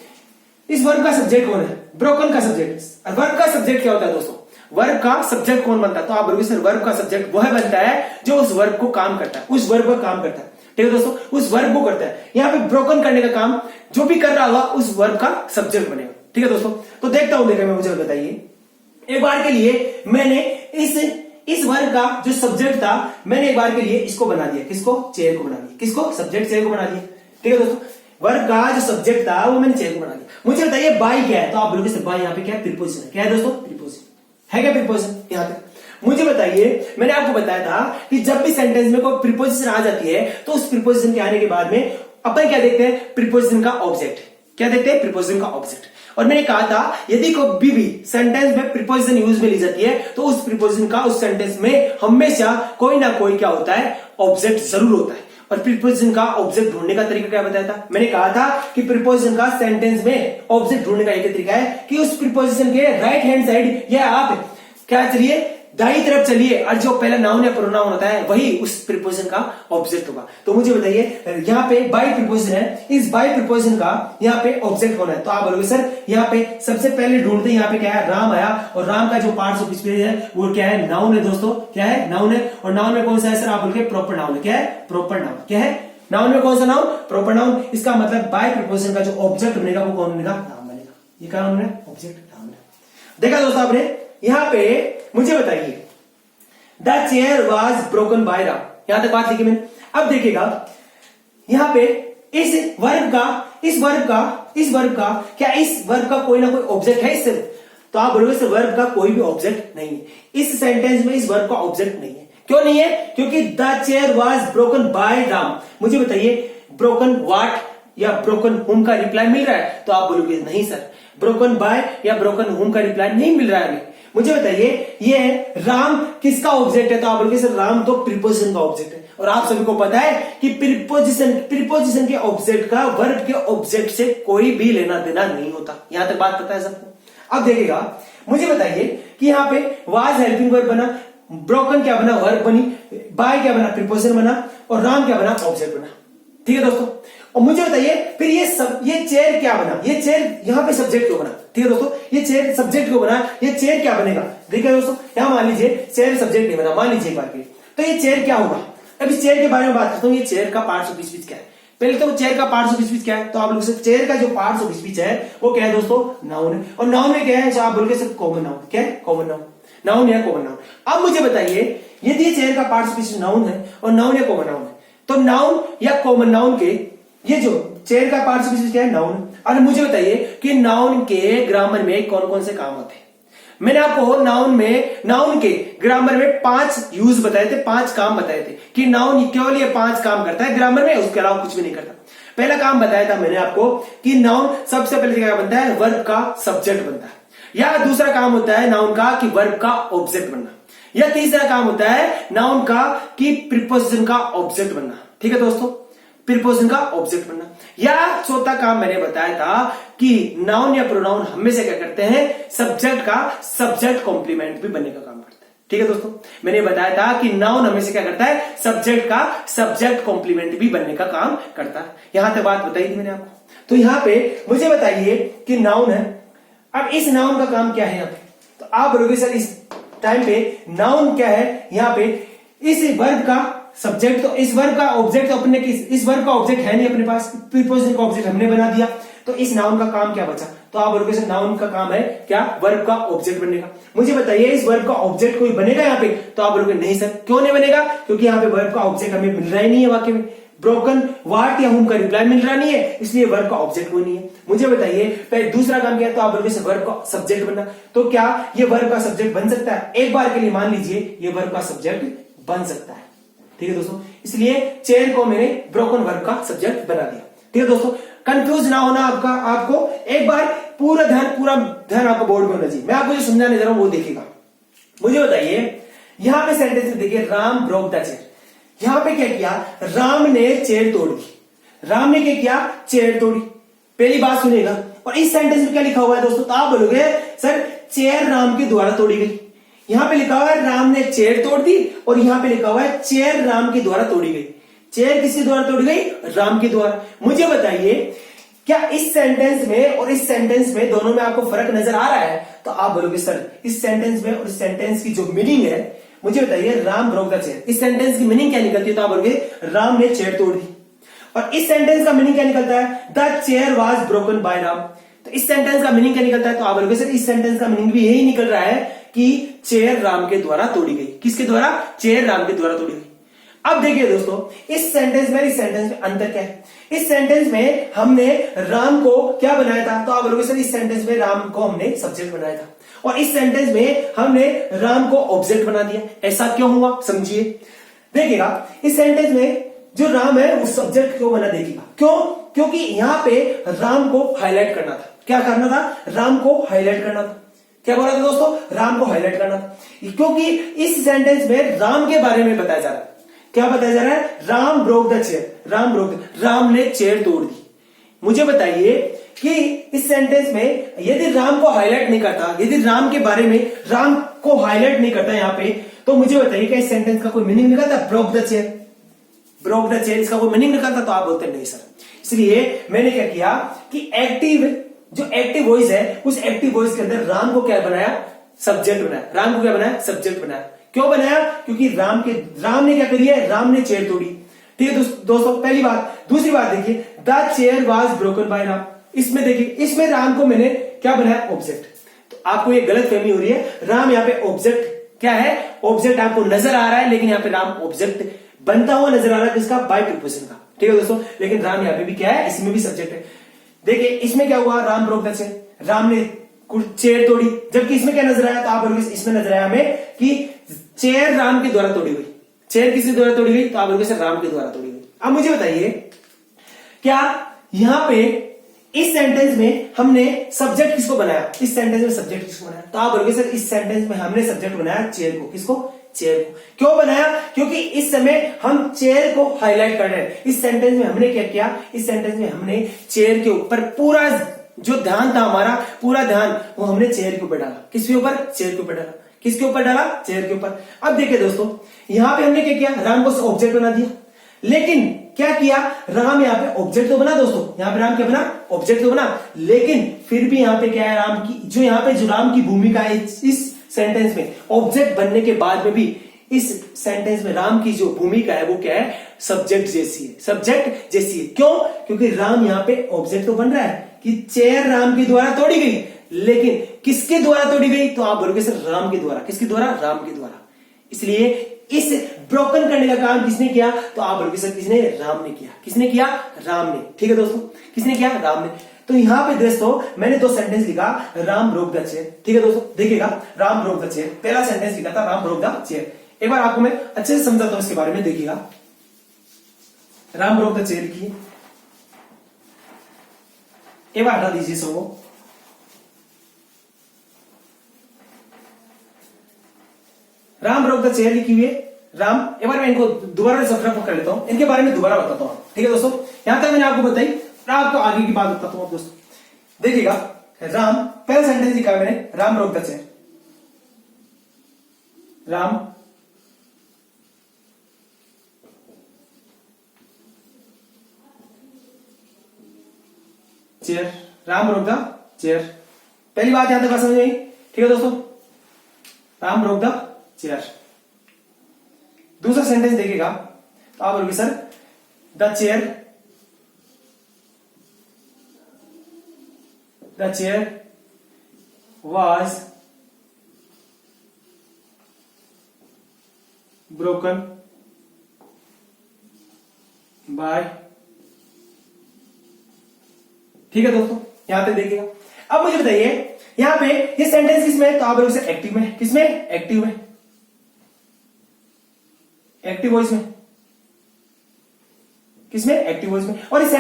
इस वर्ब का सब्जेक्ट कौन है, ब्रोकन का सब्जेक्ट। वर्ब का सब्जेक्ट क्या होता है दोस्तों, वर्ब का सब्जेक्ट कौन बनता है, तो आप बोलोगे सर वर्ब का सब्जेक्ट वह बनता है जो उस वर्ब को काम करता है, उस वर्ब का काम करता है। ठीक है दोस्तों, उस वर्ब को करता है। यहाँ पे ब्रोकन करने का काम जो भी कर रहा होगा उस वर्ब का सब्जेक्ट बनेगा। ठीक है दोस्तों, तो देखता हूं देखा मैं, मुझे बताइए एक बार के लिए मैंने इस वर्ब का जो सब्जेक्ट था मैंने एक बार के लिए इसको बना दिया, किसको, चेयर को बना दिया, किसको, सब्जेक्ट चेयर को बना दिया। ठीक है दोस्तों, वर्ब का जो सब्जेक्ट था वो मैंने चेयर को बना दिया। मुझे बताइए बाय क्या है, तो आप बोलोगे सर बाय यहाँ पे क्या है, प्रीपोजिशन है, क्या है दोस्तों, प्रीपोजिशन है, क्या प्रीपोजिशन यहाँ पे। मुझे बताइए मैंने आपको बताया था कि जब भी सेंटेंस में कोई प्रीपोजिशन आ जाती है तो उस प्रीपोजिशन के आने के बाद में अपन क्या देखते हैं, प्रीपोजिशन का ऑब्जेक्ट, क्या देखते हैं, प्रीपोजिशन का ऑब्जेक्ट। और मैंने कहा था यदि कोई भी सेंटेंस में प्रीपोजिशन यूज में ली जाती है तो उस प्रीपोजिशन का उस सेंटेंस में हमेशा कोई ना कोई क्या होता है, ऑब्जेक्ट जरूर होता है। और प्रीपोजिशन का ऑब्जेक्ट ढूंढने का तरीका क्या बताया था, मैंने कहा था कि प्रीपोजिशन का सेंटेंस में ऑब्जेक्ट ढूंढने का एक तरीका है कि उस प्रीपोजिशन के राइट हैंड साइड या आप क्या चलिए दाई तरफ चलिए और जो पहला नाउन या प्रोनाउन होता है वही उस प्रीपोजिशन का ऑब्जेक्ट होगा। तो मुझे बताइए यहाँ पे बाय प्रीपोजिशन है, इस बाय प्रीपोजिशन का यहाँ पे ऑब्जेक्ट होना है, तो आप बोलोगे सर यहाँ पे सबसे पहले ढूंढते यहाँ पे क्या है, राम आया, और राम का जो पार्ट्स ऑफ स्पीच है वो क्या है, नाउन है दोस्तों, क्या है, नाउन है। और नाउन में कौन सा है सर, आप बोलोगे प्रॉपर नाउन है, क्या है, प्रॉपर नाउन, क्या है, नाउन में कौन सा नाउन, प्रॉपर नाउन। इसका मतलब बाय प्रीपोजिशन का जो ऑब्जेक्ट बनेगा वो कौन बनेगा, राम बनेगा। ये क्या बनेगा, ऑब्जेक्ट राम बनेगा। देखा दोस्तों आपने, यहाँ पे मुझे बताइए the chair was broken by Ram, यहां तक बात लिखी मैंने। अब देखिएगा यहां पे इस वर्ब का क्या इस वर्ब का कोई ना कोई ऑब्जेक्ट है इससे, तो आप बोलोगे सर वर्ब का कोई भी ऑब्जेक्ट नहीं है इस सेंटेंस में, इस वर्ब का ऑब्जेक्ट नहीं है। क्यों नहीं है, क्योंकि the chair was broken by Ram. मुझे बताइए ब्रोकन व्हाट या ब्रोकन होम का रिप्लाई मिल रहा है, तो आप बोलोगे नहीं सर ब्रोकन बाय या ब्रोकन होम का रिप्लाई नहीं मिल रहा है। मुझे बताइए ये राम किसका ऑब्जेक्ट है, तो आप बोलोगे सर राम तो प्रीपोजिशन का ऑब्जेक्ट है। और आप सभी को पता है कि प्रीपोजिशन के ऑब्जेक्ट का वर्ब के ऑब्जेक्ट से कोई भी लेना देना नहीं होता। यहां तक बात पता है सबको। अब देखिएगा मुझे बताइए कि यहाँ पे वाज हेल्पिंग वर्ब बना, ब्रोकन क्या बना, वर्ब बनी, बाय क्या बना, प्रीपोजिशन बना, और राम क्या बना, ऑब्जेक्ट बना। ठीक है दोस्तों, और मुझे बताइए फिर ये चेयर क्या बना, ये चेयर यहाँ पे सब्जेक्ट क्यों बना। ठीक है दोस्तों, ये चेयर सब्जेक्ट क्यों बना, ये चेयर क्या बनेगा। देखिए दोस्तों यहाँ मान लीजिए चेयर सब्जेक्ट नहीं बना, मान लीजिए एक बार के, तो ये चेयर क्या होगा। अब इस चेयर के बारे में बात करता हूँ, ये चेयर का पार्ट्स ऑफ स्पीच क्या है। पहले तो चेयर का पार्ट्स ऑफ स्पीच क्या है, तो आप लोग चेयर का जो पार्ट्स ऑफ स्पीच है वो क्या है दोस्तों, नाउन है। और नाउन में क्या है, आप बोलोगे सर कॉमन नाउन, क्या है, कॉमन नाउन, नाउन या कॉमन नाउन। अब मुझे बताइए यदि ये चेयर का पार्ट्स ऑफ स्पीच नाउन है और नाउन या कॉमन नाउन है, तो नाउन या कॉमन नाउन के ये जो चेयर का पार्ट्स ऑफ स्पीच क्या है, नाउन। और मुझे बताइए कि नाउन के ग्रामर में कौन कौन से काम होते हैं। मैंने आपको नाउन के ग्रामर में 5 यूज बताए थे, 5 काम बताए थे कि नाउन केवल ये 5 काम करता है ग्रामर में, उसके अलावा कुछ भी नहीं करता। पहला काम बताया था मैंने आपको कि नाउन सबसे पहले क्या बनता है, वर्ब का सब्जेक्ट बनता है, या दूसरा काम होता है नाउन का कि वर्ब का ऑब्जेक्ट बनना, या तीसरा काम होता है नाउन का कि प्रीपोजिशन का ऑब्जेक्ट बनना। ठीक है दोस्तों, प्रीपोजिशन का ऑब्जेक्ट बनना। या चौथा काम मैंने बताया था कि नाउन या प्रोनाउन हमेशा क्या करते हैं, सब्जेक्ट का सब्जेक्ट कॉम्प्लीमेंट भी बनने का काम करते हैं। ठीक है दोस्तों, मैंने बताया था कि नाउन हमेशा क्या करता है, सब्जेक्ट का सब्जेक्ट कॉम्प्लीमेंट भी बनने का काम करता है। यहां तक बात बताई थी मैंने आपको। तो यहां पे मुझे बताइए कि नाउन है, अब इस नाउन का काम क्या है यहां पे, तो आप बोलोगे सर इस टाइम पे नाउन क्या है, यहां पे इस वर्ब का सब्जेक्ट, तो इस वर्ब का ऑब्जेक्ट अपने इस वर्ब का ऑब्जेक्ट है नहीं अपने पास, प्रीपोजिशन का ऑब्जेक्ट हमने बना दिया, तो इस नाउन का काम क्या बचा, तो आप बोलोगे सर नाउन का काम है क्या, वर्ब का ऑब्जेक्ट बनने का। मुझे बताइए इस वर्ब का ऑब्जेक्ट कोई बनेगा यहाँ पे, तो आप बोलोगे नहीं सर, क्यों नहीं बनेगा, क्योंकि यहाँ पे वर्ब का ऑब्जेक्ट हमें मिल रहा ही नहीं है वाक्य में, ब्रोकन व्हाट या हुम का रिप्लाई मिल रहा नहीं है, इसलिए वर्ब का ऑब्जेक्ट कोई नहीं है। मुझे बताइए पहले दूसरा काम क्या है, तो आप बोलोगे वर्ब का सब्जेक्ट बनना, तो क्या ये वर्ब का सब्जेक्ट बन सकता है, एक बार के लिए मान लीजिए ये वर्ब का सब्जेक्ट बन सकता है। ठीक है दोस्तों, इसलिए चेयर को मैंने ब्रोकन वर्ब का सब्जेक्ट बना दिया। ठीक है दोस्तों, कंफ्यूज ना होना आपको एक बार पूरा ध्यान आपको बोर्ड में होना चाहिए। मैं आपको जो समझाने जा रहा हूं वो देखिएगा। मुझे बताइए यहां पे सेंटेंस देखिए, राम ब्रोक द चेयर, यहां पे क्या किया, राम ने चेयर तोड़ दी, राम ने क्या किया, चेयर तोड़ी, पहली बात सुनिएगा। और इस सेंटेंस में क्या लिखा हुआ है दोस्तों, तो आप बोलोगे सर चेयर राम के द्वारा तोड़ी गई, यहां पे लिखा हुआ है राम ने चेयर तोड़ दी, और यहां पे लिखा हुआ है चेयर राम के द्वारा तोड़ी गई। चेयर किसके द्वारा तोड़ी गई, राम के द्वारा। मुझे बताइए क्या इस सेंटेंस में और इस सेंटेंस में दोनों में आपको फर्क नजर आ रहा है, तो आप बोलोगे सर इस सेंटेंस में और इस सेंटेंस की जो मीनिंग है, मुझे बताइए राम ब्रोक द चेयर, इस सेंटेंस की मीनिंग क्या निकलती है, तो आप बोलोगे राम ने चेयर तोड़ दी। और इस सेंटेंस का मीनिंग क्या निकलता है, the chair was broken by Ram, तो इस सेंटेंस का मीनिंग क्या निकलता है, तो आप बोलोगे सर इस सेंटेंस का मीनिंग भी यही निकल रहा है कि चेयर राम के द्वारा तोड़ी गई। किसके द्वारा, चेयर राम के द्वारा तोड़ी गई। अब देखिए दोस्तों इस सेंटेंस में अंतर क्या है, इस सेंटेंस में हमने राम को क्या बनाया था, तो आप बोलोगे सर इस सेंटेंस में राम को हमने सब्जेक्ट बनाया था, और इस सेंटेंस में हमने राम को ऑब्जेक्ट बना दिया। ऐसा क्यों हुआ समझिए, देखिएगा इस सेंटेंस में जो राम है वो सब्जेक्ट क्यों बना, देखिएगा क्यों, क्योंकि यहां पे राम को हाईलाइट करना था। क्या करना था, राम को हाईलाइट करना था। क्या बोला था दोस्तों, राम को हाईलाइट करना था, क्योंकि इस सेंटेंस में राम के बारे में बताया जा रहा है। क्या बताया जा रहा है, Ram broke the chair, Ram ने चेयर तोड़ दी। मुझे बताइए कि इस सेंटेंस में यदि राम को हाईलाइट नहीं करता, यदि राम के बारे में राम को हाईलाइट नहीं करता यहां पे, तो मुझे बताइए क्या इस सेंटेंस का कोई मीनिंग निकलता, broke the chair, broke the chair इसका कोई मीनिंग निकलता, तो आप बोलते नहीं सर। इसलिए मैंने क्या किया कि एक्टिव वॉइस है, उस एक्टिव वॉइस के अंदर राम को क्या बनाया, सब्जेक्ट बनाया, राम को क्या बनाया, सब्जेक्ट बनाया। क्यों बनाया, क्योंकि राम ने क्या करी है, राम ने चेयर तोड़ी। ठीक है दोस्तों, पहली बात। दूसरी बात देखिए, the chair was broken by Ram, इसमें देखिए इसमें राम को मैंने क्या बनाया, ऑब्जेक्ट। तो आपको ये गलत फहमी हो रही है, राम यहाँ पे ऑब्जेक्ट क्या है, ऑब्जेक्ट आपको नजर आ रहा है, लेकिन यहाँ पे राम ऑब्जेक्ट बनता हुआ नजर आ रहा है, किसका, बाय प्रीपोजिशन का। ठीक है दोस्तों, लेकिन राम यहाँ पे भी क्या है, इसमें भी सब्जेक्ट है। देखिए इसमें क्या हुआ, Ram broke the chair, Ram ने चेयर तोड़ी, जबकि इसमें क्या नजर आया, तो आप बोलोगे इसमें नजर आया हमें कि चेयर राम के द्वारा तोड़ी गई। चेयर किसके द्वारा तोड़ी गई, तो आप बोलोगे सर राम के द्वारा तोड़ी गई। अब मुझे बताइए क्या यहां पे इस सेंटेंस में हमने सब्जेक्ट किसको बनाया, इस सेंटेंस में सब्जेक्ट किसको बनाया, तो आप बोलोगे सर इस सेंटेंस में हमने सब्जेक्ट बनाया चेयर को। किसको, चेयर को। क्यों बनाया, क्योंकि इस समय हम चेयर को हाईलाइट कर रहे हैं। इस सेंटेंस में हमने क्या किया, इस सेंटेंस में हमने चेयर के ऊपर पूरा जो ध्यान था हमारा, पूरा ध्यान वो हमने चेयर के ऊपर डाला। किसके ऊपर, चेयर के ऊपर डाला। किसके ऊपर डाला, चेयर के ऊपर। अब देखिए दोस्तों यहां पे हमने क्या किया, राम को ऑब्जेक्ट बना दिया, लेकिन क्या किया, राम यहाँ पे ऑब्जेक्ट तो बना दोस्तों, यहाँ पे राम क्या बना, ऑब्जेक्ट तो बना, लेकिन फिर भी यहाँ पे क्या है, राम की जो यहाँ पे जो राम की भूमिका है इस सेंटेंस में, ऑब्जेक्ट बनने के बाद में भी इस सेंटेंस में राम की जो भूमिका है वो क्या है, सब्जेक्ट जैसी है, सब्जेक्ट जैसी है। क्यों, क्योंकि राम यहाँ पे ऑब्जेक्ट तो बन रहा है कि चेयर राम के द्वारा तोड़ी गई, लेकिन किसके द्वारा तोड़ी गई, तो आप बोलोगे सर राम के द्वारा। किसके द्वारा, राम के द्वारा। इसलिए इस ब्रोकन करने का काम किसने किया, तो आप बोलोगे सर किसने, राम ने किया। किसने किया, राम ने। ठीक है दोस्तों, किसने किया, राम ने। तो यहां पे दोस्तों मैंने दो सेंटेंस लिखा, राम ब्रोक द चेयर। ठीक है दोस्तों, देखिएगा राम ब्रोक द चेयर, पहला सेंटेंस लिखा था राम ब्रोक द चेयर। एक बार आपको मैं अच्छे से समझाता हूं इसके बारे में, देखिएगा राम ब्रोक द चेयर लिखिए, एक बार हटा दीजिए सबको। राम ब्रोक द चेयर लिखी हुई है, राम। एक बार मैं इनको दोबारा से रफ कर लेता हूं, इनके बारे में दोबारा बताता हूं। ठीक है दोस्तों, यहां तक मैंने आपको बताई, आपको आगे की बात बताता हूं दोस्तों। देखिएगा राम, पहला सेंटेंस लिखा है मैंने, Ram broke the chair. Ram chair, Ram रोक द चेयर। पहली बात यहां तक बात समझ में आई, ठीक है दोस्तों, राम रोक द चेयर। दूसरा सेंटेंस देखिएगा तो आप बोलोगे sir the chair was broken by, ठीक है दोस्तों, यहां पे देखिएगा। अब मुझे बताइए यहां पे ये सेंटेंस किसमें है, तो आप लोग से एक्टिव में, किसमें, एक्टिव में, एक्टिव वॉइस में, किसमें, एक्टिव वॉइस में। और इस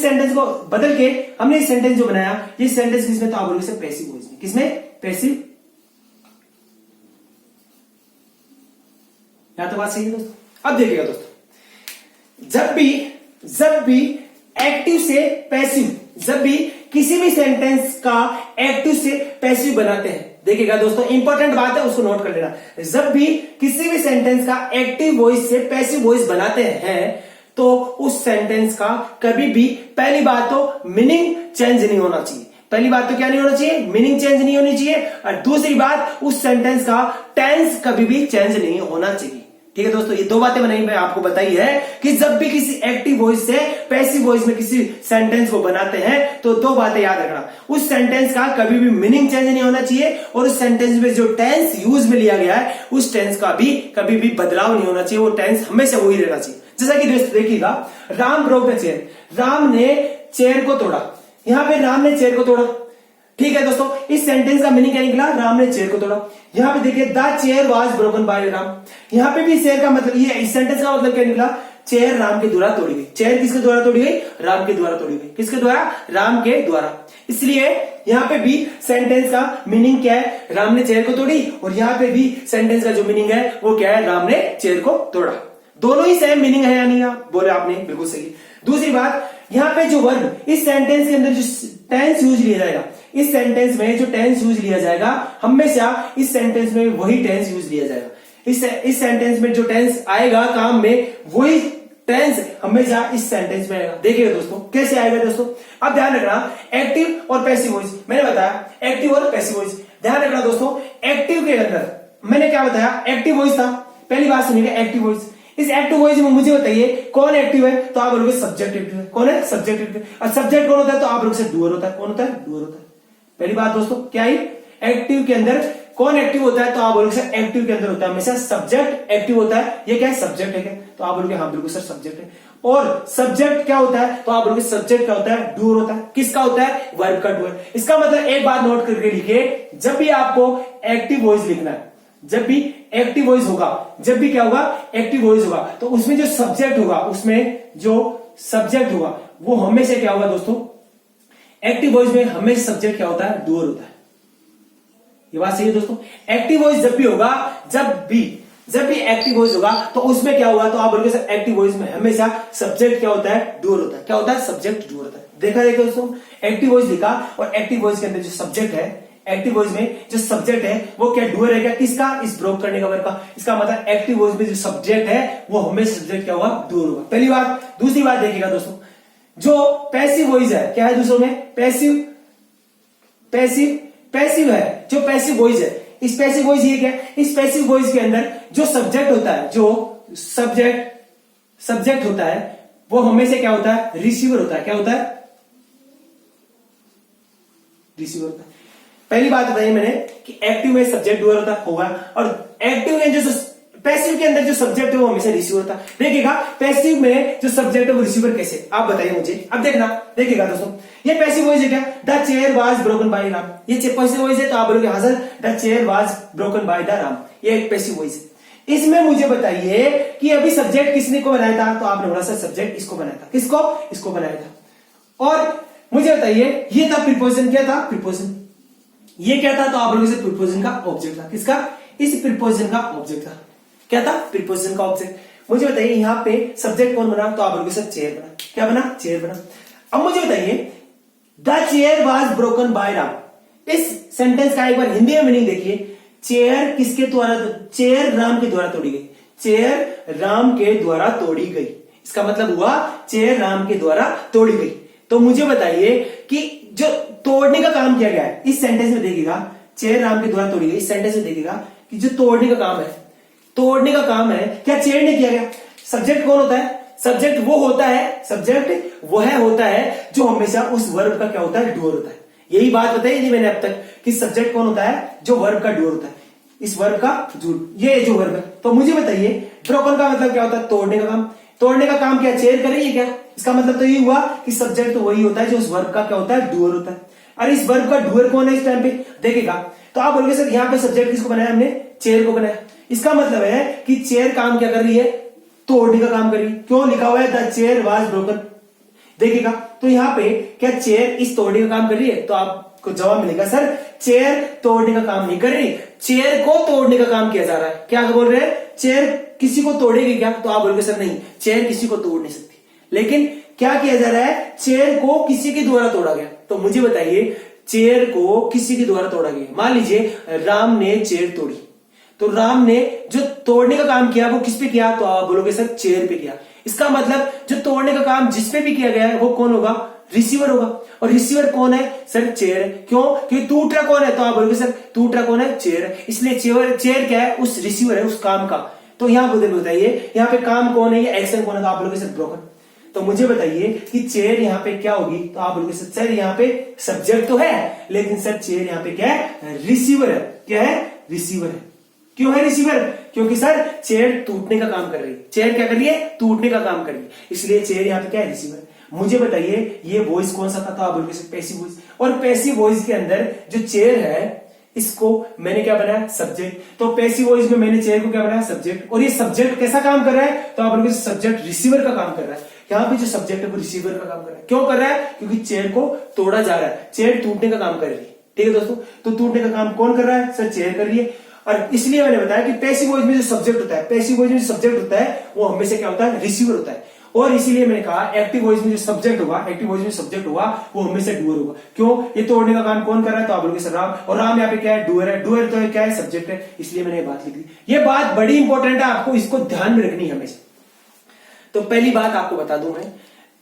सेंटेंस को बदल के हमने इस सेंटेंस जो बनाया, ये सेंटेंस किसमें, तो आप लोग से पैसिव वॉइस में, किसमें, पैसिव। यहां तो बात सही है दोस्तों। अब देखिएगा दोस्तों, जब भी एक्टिव से पैसिव, जब भी किसी भी सेंटेंस का एक्टिव से पैसिव बनाते हैं, देखिएगा दोस्तों इंपॉर्टेंट बात है, उसको नोट कर लेना। जब भी किसी भी सेंटेंस का एक्टिव वॉइस से पैसिव वॉइस बनाते हैं तो उस सेंटेंस का कभी भी, पहली बात तो मीनिंग चेंज नहीं होना चाहिए, पहली बात तो क्या नहीं होना चाहिए, मीनिंग चेंज नहीं होनी चाहिए। और दूसरी बात, उस सेंटेंस का टेंस कभी भी चेंज नहीं होना चाहिए। ठीक है दोस्तों, ये दो बातें मैंने आपको बताई है कि जब भी किसी एक्टिव वॉइस से पैसिव वॉइस में किसी सेंटेंस को बनाते हैं तो दो बातें याद रखना, उस सेंटेंस का कभी भी मीनिंग चेंज नहीं होना चाहिए और उस सेंटेंस में जो टेंस यूज में लिया गया है उस टेंस का भी कभी भी बदलाव नहीं होना चाहिए, वो टेंस हमेशा वही रहना चाहिए। जैसा कि दोस्तों देखिएगा, Ram broke the chair, Ram ने चेयर को तोड़ा, यहां पे राम ने चेयर को तोड़ा, ठीक है दोस्तों। इस सेंटेंस का मीनिंग क्या निकला, राम ने चेयर को तोड़ा। यहां पे देखिए the chair was broken by Ram, यहां पे भी चेयर का मतलब, ये इस सेंटेंस का मतलब क्या निकला, चेयर राम के द्वारा तोड़ी गई। चेयर किसके द्वारा तोड़ी गई, राम के द्वारा तोड़ी गई। किसके द्वारा, राम के द्वारा। इसलिए यहां पे भी सेंटेंस का मीनिंग क्या है, राम ने चेयर को तोड़ी, और यहां पे भी सेंटेंस का जो मीनिंग है वो क्या है, राम ने चेयर को तोड़ा। दोनों ही सेम मीनिंग है या नहीं, आप बोले आपने, बिल्कुल सही। दूसरी बात, यहां पे जो वर्ब, इस सेंटेंस के अंदर जो टेंस यूज लिया जाएगा, इस सेंटेंस में जो टेंस यूज लिया जाएगा हमेशा इस सेंटेंस में वही टेंस यूज लिया जाएगा। इस सेंटेंस में जो टेंस आएगा काम में, वही टेंस हमेशा इस सेंटेंस में आएगा। देखिएगा दोस्तों कैसे आएगा दोस्तों, अब ध्यान रखना, एक्टिव और पैसिव वॉइस मैंने बताया, एक्टिव और पैसिव वॉइस ध्यान रखना दोस्तों। एक्टिव के अंदर मैंने क्या बताया, एक्टिव वॉइस था, पहली बात सुनिएगा, एक्टिव वॉइस। इस एक्टिव वॉइस में मुझे बताइए कौन एक्टिव है, तो आप बोलोगे सब्जेक्ट एक्टिव है। कौन है, सब्जेक्ट एक्टिव। और सब्जेक्ट कौन होता है, तो आप लोग से डूअर होता है। कौन होता है, डूअर होता है। पहली बात दोस्तों क्या है, एक्टिव के अंदर कौन एक्टिव होता है, तो आप बोलोगे सर एक्टिव के अंदर होता है हमेशा सब्जेक्ट एक्टिव होता है। ये क्या है, सब्जेक्ट है क्या, तो आप बोलोगे हाँ बिल्कुल सर सब्जेक्ट है। और सब्जेक्ट क्या होता है, तो आप बोलोगे सब्जेक्ट क्या होता है, डूअर होता है। किसका होता है, वर्ब का डूअर। इसका मतलब एक बात नोट करके लिखिए, जब भी आपको एक्टिव वॉइस लिखना है, जब भी एक्टिव वॉइस होगा, जब भी क्या होगा, एक्टिव वॉइस होगा, तो उसमें जो सब्जेक्ट होगा, उसमें जो सब्जेक्ट होगा वो हमेशा क्या होगा दोस्तों, एक्टिव वॉइस में हमेशा सब्जेक्ट क्या होता है, डूअर होता है। ये बात सही है दोस्तों। एक्टिव वॉइस जब भी होगा, जब भी एक्टिव वॉइस होगा तो उसमें क्या होगा, तो आप बोलोगे सर एक्टिव वॉइस में हमेशा सब्जेक्ट क्या होता है, डूअर होता है। क्या होता है, सब्जेक्ट डूअर होता है। देखा दोस्तों, एक्टिव वॉइस लिखा और एक्टिव वॉइस के अंदर जो सब्जेक्ट है, एक्टिव वॉइस में जो सब्जेक्ट है वो क्या, डूअर है क्या, किसका, इस ब्रोक करने का वर्ब का। इसका मतलब एक्टिव वॉइस में जो सब्जेक्ट है वो हमेशा सब्जेक्ट क्या होगा, डूअर होगा। पहली बात। दूसरी बात देखिएगा दोस्तों, जो पैसिव वॉइस है, क्या है दूसरों में, पैसिव है, जो पैसिव वॉइस है, इस पैसिव वॉइस ये क्या है, इस पैसिव वॉइस के अंदर जो सब्जेक्ट होता है, जो सब्जेक्ट होता है वो हमेशा क्या होता है, रिसीवर होता है। क्या होता है, रिसीवर होता है। पहली बात बताई मैंने कि एक्टिव में सब्जेक्ट डूअर होगा और एक्टिव में जो पैसिव के अंदर जो सब्जेक्ट है वो हमेशा रिसीवर होता है। देखिएगा पैसिव में जो सब्जेक्ट है वो रिसीवर कैसे, आप बताइए मुझे। अब देखिएगा दोस्तों, ये पैसिव वॉइस है क्या, the chair was broken by Ram. ये पैसिव वॉइस है तो आप बोलोगे हाँ sir, the chair was broken by the Ram, ये एक पैसिव वॉइस है। इसमें मुझे बताइए कि अभी सब्जेक्ट किसने को बनाया था, तो आपने बोला सर सब्जेक्ट इसको बनाया था। किसको, इसको बनाया था। और मुझे बताइए ये था प्रीपोजिशन, क्या था, प्रीपोजिशन। ये क्या था, तो आप बोलोगे सर प्रीपोजिशन का ऑब्जेक्ट था। किसका, इस प्रीपोजिशन का ऑब्जेक्ट था। क्या था, प्रीपोजिशन का ऑब्जेक्ट। मुझे बताइए यहाँ पे सब्जेक्ट कौन बना, तो आप बोलोगे सर चेयर बना। क्या बना, चेयर बना। अब मुझे बताइए the chair was broken by Ram, इस सेंटेंस का एक बार हिंदी में मीनिंग देखिए, चेयर किसके द्वारा, चेयर राम के द्वारा तोड़ी गई, चेयर राम के द्वारा तोड़ी गई, इसका मतलब हुआ चेयर राम के द्वारा तोड़ी गई। तो मुझे बताइए कि जो तोड़ने का काम किया गया है, इस सेंटेंस में देखिएगा चेयर राम के द्वारा तोड़ी गई, इस सेंटेंस में देखिएगा कि जो तोड़ने का काम है, तोड़ने का काम है, क्या चेयर ने किया गया? सब्जेक्ट कौन होता है? सब्जेक्ट वो होता है, सब्जेक्ट वह होता है जो हमेशा उस वर्ब का क्या होता है, डूअर होता है। यही बात बताई थी मैंने अब तक कि सब्जेक्ट कौन होता है, जो वर्ब का डूअर होता है, इस वर्ब का ये जो वर्ब है। तो मुझे बताइए ब्रोकन का मतलब क्या होता है? तोड़ने का काम। तोड़ने का काम क्या चेयर कर रही है क्या? इसका मतलब तो ये हुआ कि सब्जेक्ट तो वही होता है जो उस वर्ब का क्या होता है, डूअर होता है। और इस वर्ब का डूअर कौन है इस टाइम पे? देखिएगा तो आप बोलोगे सर यहाँ पे सब्जेक्ट किसको बनाया हमने? चेयर को बनाया। इसका मतलब है कि चेयर काम क्या कर रही है? तोड़ने का काम कर रही है। क्यों लिखा हुआ है द चेयर वाज ब्रोकन? देखिएगा तो यहाँ पे क्या चेयर इस तोड़ने का काम कर रही है? तो आपको जवाब मिलेगा सर चेयर तोड़ने का काम नहीं कर रही, चेयर को तोड़ने का काम किया जा रहा है। क्या बोल रहे हैं? चेयर किसी को तोड़ेगी क्या? तो आप बोलोगे सर नहीं, चेयर किसी को तोड़ नहीं सकती। लेकिन क्या किया जा रहा है? चेयर को किसी के द्वारा तोड़ा गया। तो मुझे बताइए चेयर को किसी के द्वारा तोड़ा गया। मान लीजिए राम ने चेयर तोड़ी, तो राम ने जो तोड़ने का काम किया वो किस पे किया? तो आप बोलोगे सर चेयर पे किया। इसका मतलब जो तोड़ने का काम जिस पे भी किया गया है वो कौन होगा? रिसीवर होगा। और रिसीवर कौन है? सर चेयर है। क्यों? क्योंकि टूट रहा कौन है? तो आप बोलोगे सर टूट रहा कौन है? चेयर है। इसलिए चेयर क्या है? उस रिसीवर है, उस काम का। तो यहां बताइए यहाँ पे काम कौन है, ये एक्शन कौन है? तो आप बोलोगे सर ब्रोकन। तो मुझे बताइए कि चेयर यहाँ पे क्या होगी? तो आप बोलोगे सर यहाँ पे सब्जेक्ट तो है, लेकिन सर चेयर यहाँ पे क्या है? रिसीवर है। क्या है? रिसीवर है। क्यों है रिसीवर? क्योंकि सर चेयर टूटने का काम कर रही है। चेयर क्या कर रही है? टूटने का काम कर रही है, इसलिए चेयर यहाँ पे क्या है? रिसीवर। मुझे बताइए ये वॉइस कौन सा था? तो आप बोलोगे सर पैसिव वॉइस। और पैसिव वॉइस के अंदर जो चेयर है इसको मैंने क्या बनाया? सब्जेक्ट। तो पैसिव वॉइस में मैंने चेयर को क्या बनाया? सब्जेक्ट। और ये सब्जेक्ट कैसा काम कर रहा है? तो आप बोलोगे सब्जेक्ट रिसीवर का काम कर रहा है। यहाँ पे जो सब्जेक्ट है वो रिसीवर का काम कर रहा है। क्यों कर रहा है? क्योंकि चेयर को तोड़ा जा रहा है, चेयर टूटने का काम कर रही है। ठीक है दोस्तों, तो टूटने का काम कौन कर रहा है? सर चेयर कर रही है। और इसलिए मैंने बताया कि पैसिव वॉइस में जो सब्जेक्ट होता है, पैसिव वॉइस में जो सब्जेक्ट होता है वो हमेशा क्या होता है? रिसीवर होता है। और इसीलिए मैंने कहा एक्टिव वॉइस में जो सब्जेक्ट होगा, एक्टिव वॉइस में सब्जेक्ट होगा वो हमेशा डूअर होगा। क्यों? ये तोड़ने का काम कौन कर रहा है? तो आप बोलोगे सर राम। और राम यहाँ पे क्या है? डूअर है। डूअर तो क्या है? सब्जेक्ट है। इसलिए मैंने ये बात लिख दी। ये बात बड़ी इंपॉर्टेंट है, आपको इसको ध्यान में रखनी है हमेशा। तो पहली बात आपको बता दूं मैं।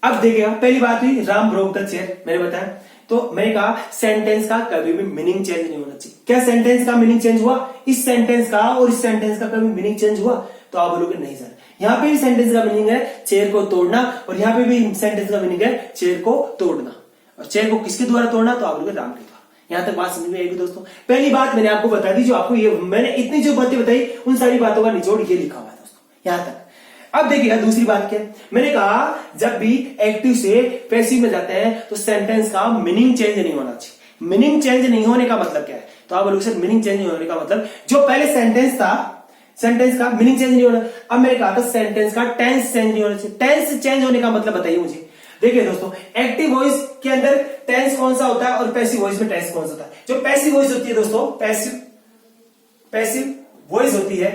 अब देखिएगा पहली बात हुई राम ब्रोक द चेयर, मैंने बताया। तो मैंने कहा सेंटेंस का कभी भी मीनिंग चेंज नहीं होना चाहिए। क्या सेंटेंस का मीनिंग चेंज हुआ? इस सेंटेंस का और इस सेंटेंस का कभी मीनिंग चेंज हुआ? तो आप बोलोगे नहीं सर, यहाँ पे भी सेंटेंस का मीनिंग है चेयर को तोड़ना, और यहाँ पे भी सेंटेंस का मीनिंग है चेयर को तोड़ना। और चेयर को किसके द्वारा तोड़ना? तो आप बोलोगे राम के द्वारा। यहां तक बात समझ में आएगी दोस्तों। पहली बात मैंने आपको बता दी, जो आपको ये मैंने इतनी जो बातें बताई उन सारी बातों का निचोड़ ये लिखा हुआ है दोस्तों यहां तक। अब देखिएगा दूसरी बात क्या है। मैंने कहा जब भी एक्टिव से पैसिव में जाते हैं तो सेंटेंस का मीनिंग चेंज नहीं होना चाहिए। मीनिंग चेंज नहीं होने का मतलब क्या है? तो आप बोलोगे सर मीनिंग चेंज नहीं होने का मतलब जो पहले सेंटेंस था, सेंटेंस का मीनिंग चेंज नहीं होना। अब मैंने कहा था सेंटेंस का टेंस चेंज नहीं होना चाहिए। टेंस चेंज होने का मतलब बताइए मुझे। देखिए दोस्तों, एक्टिव वॉइस के अंदर टेंस कौन सा होता है और पैसिव वॉइस में टेंस कौन सा होता है? जो पैसिव वॉइस होती है दोस्तों, पैसिव वॉइस होती है,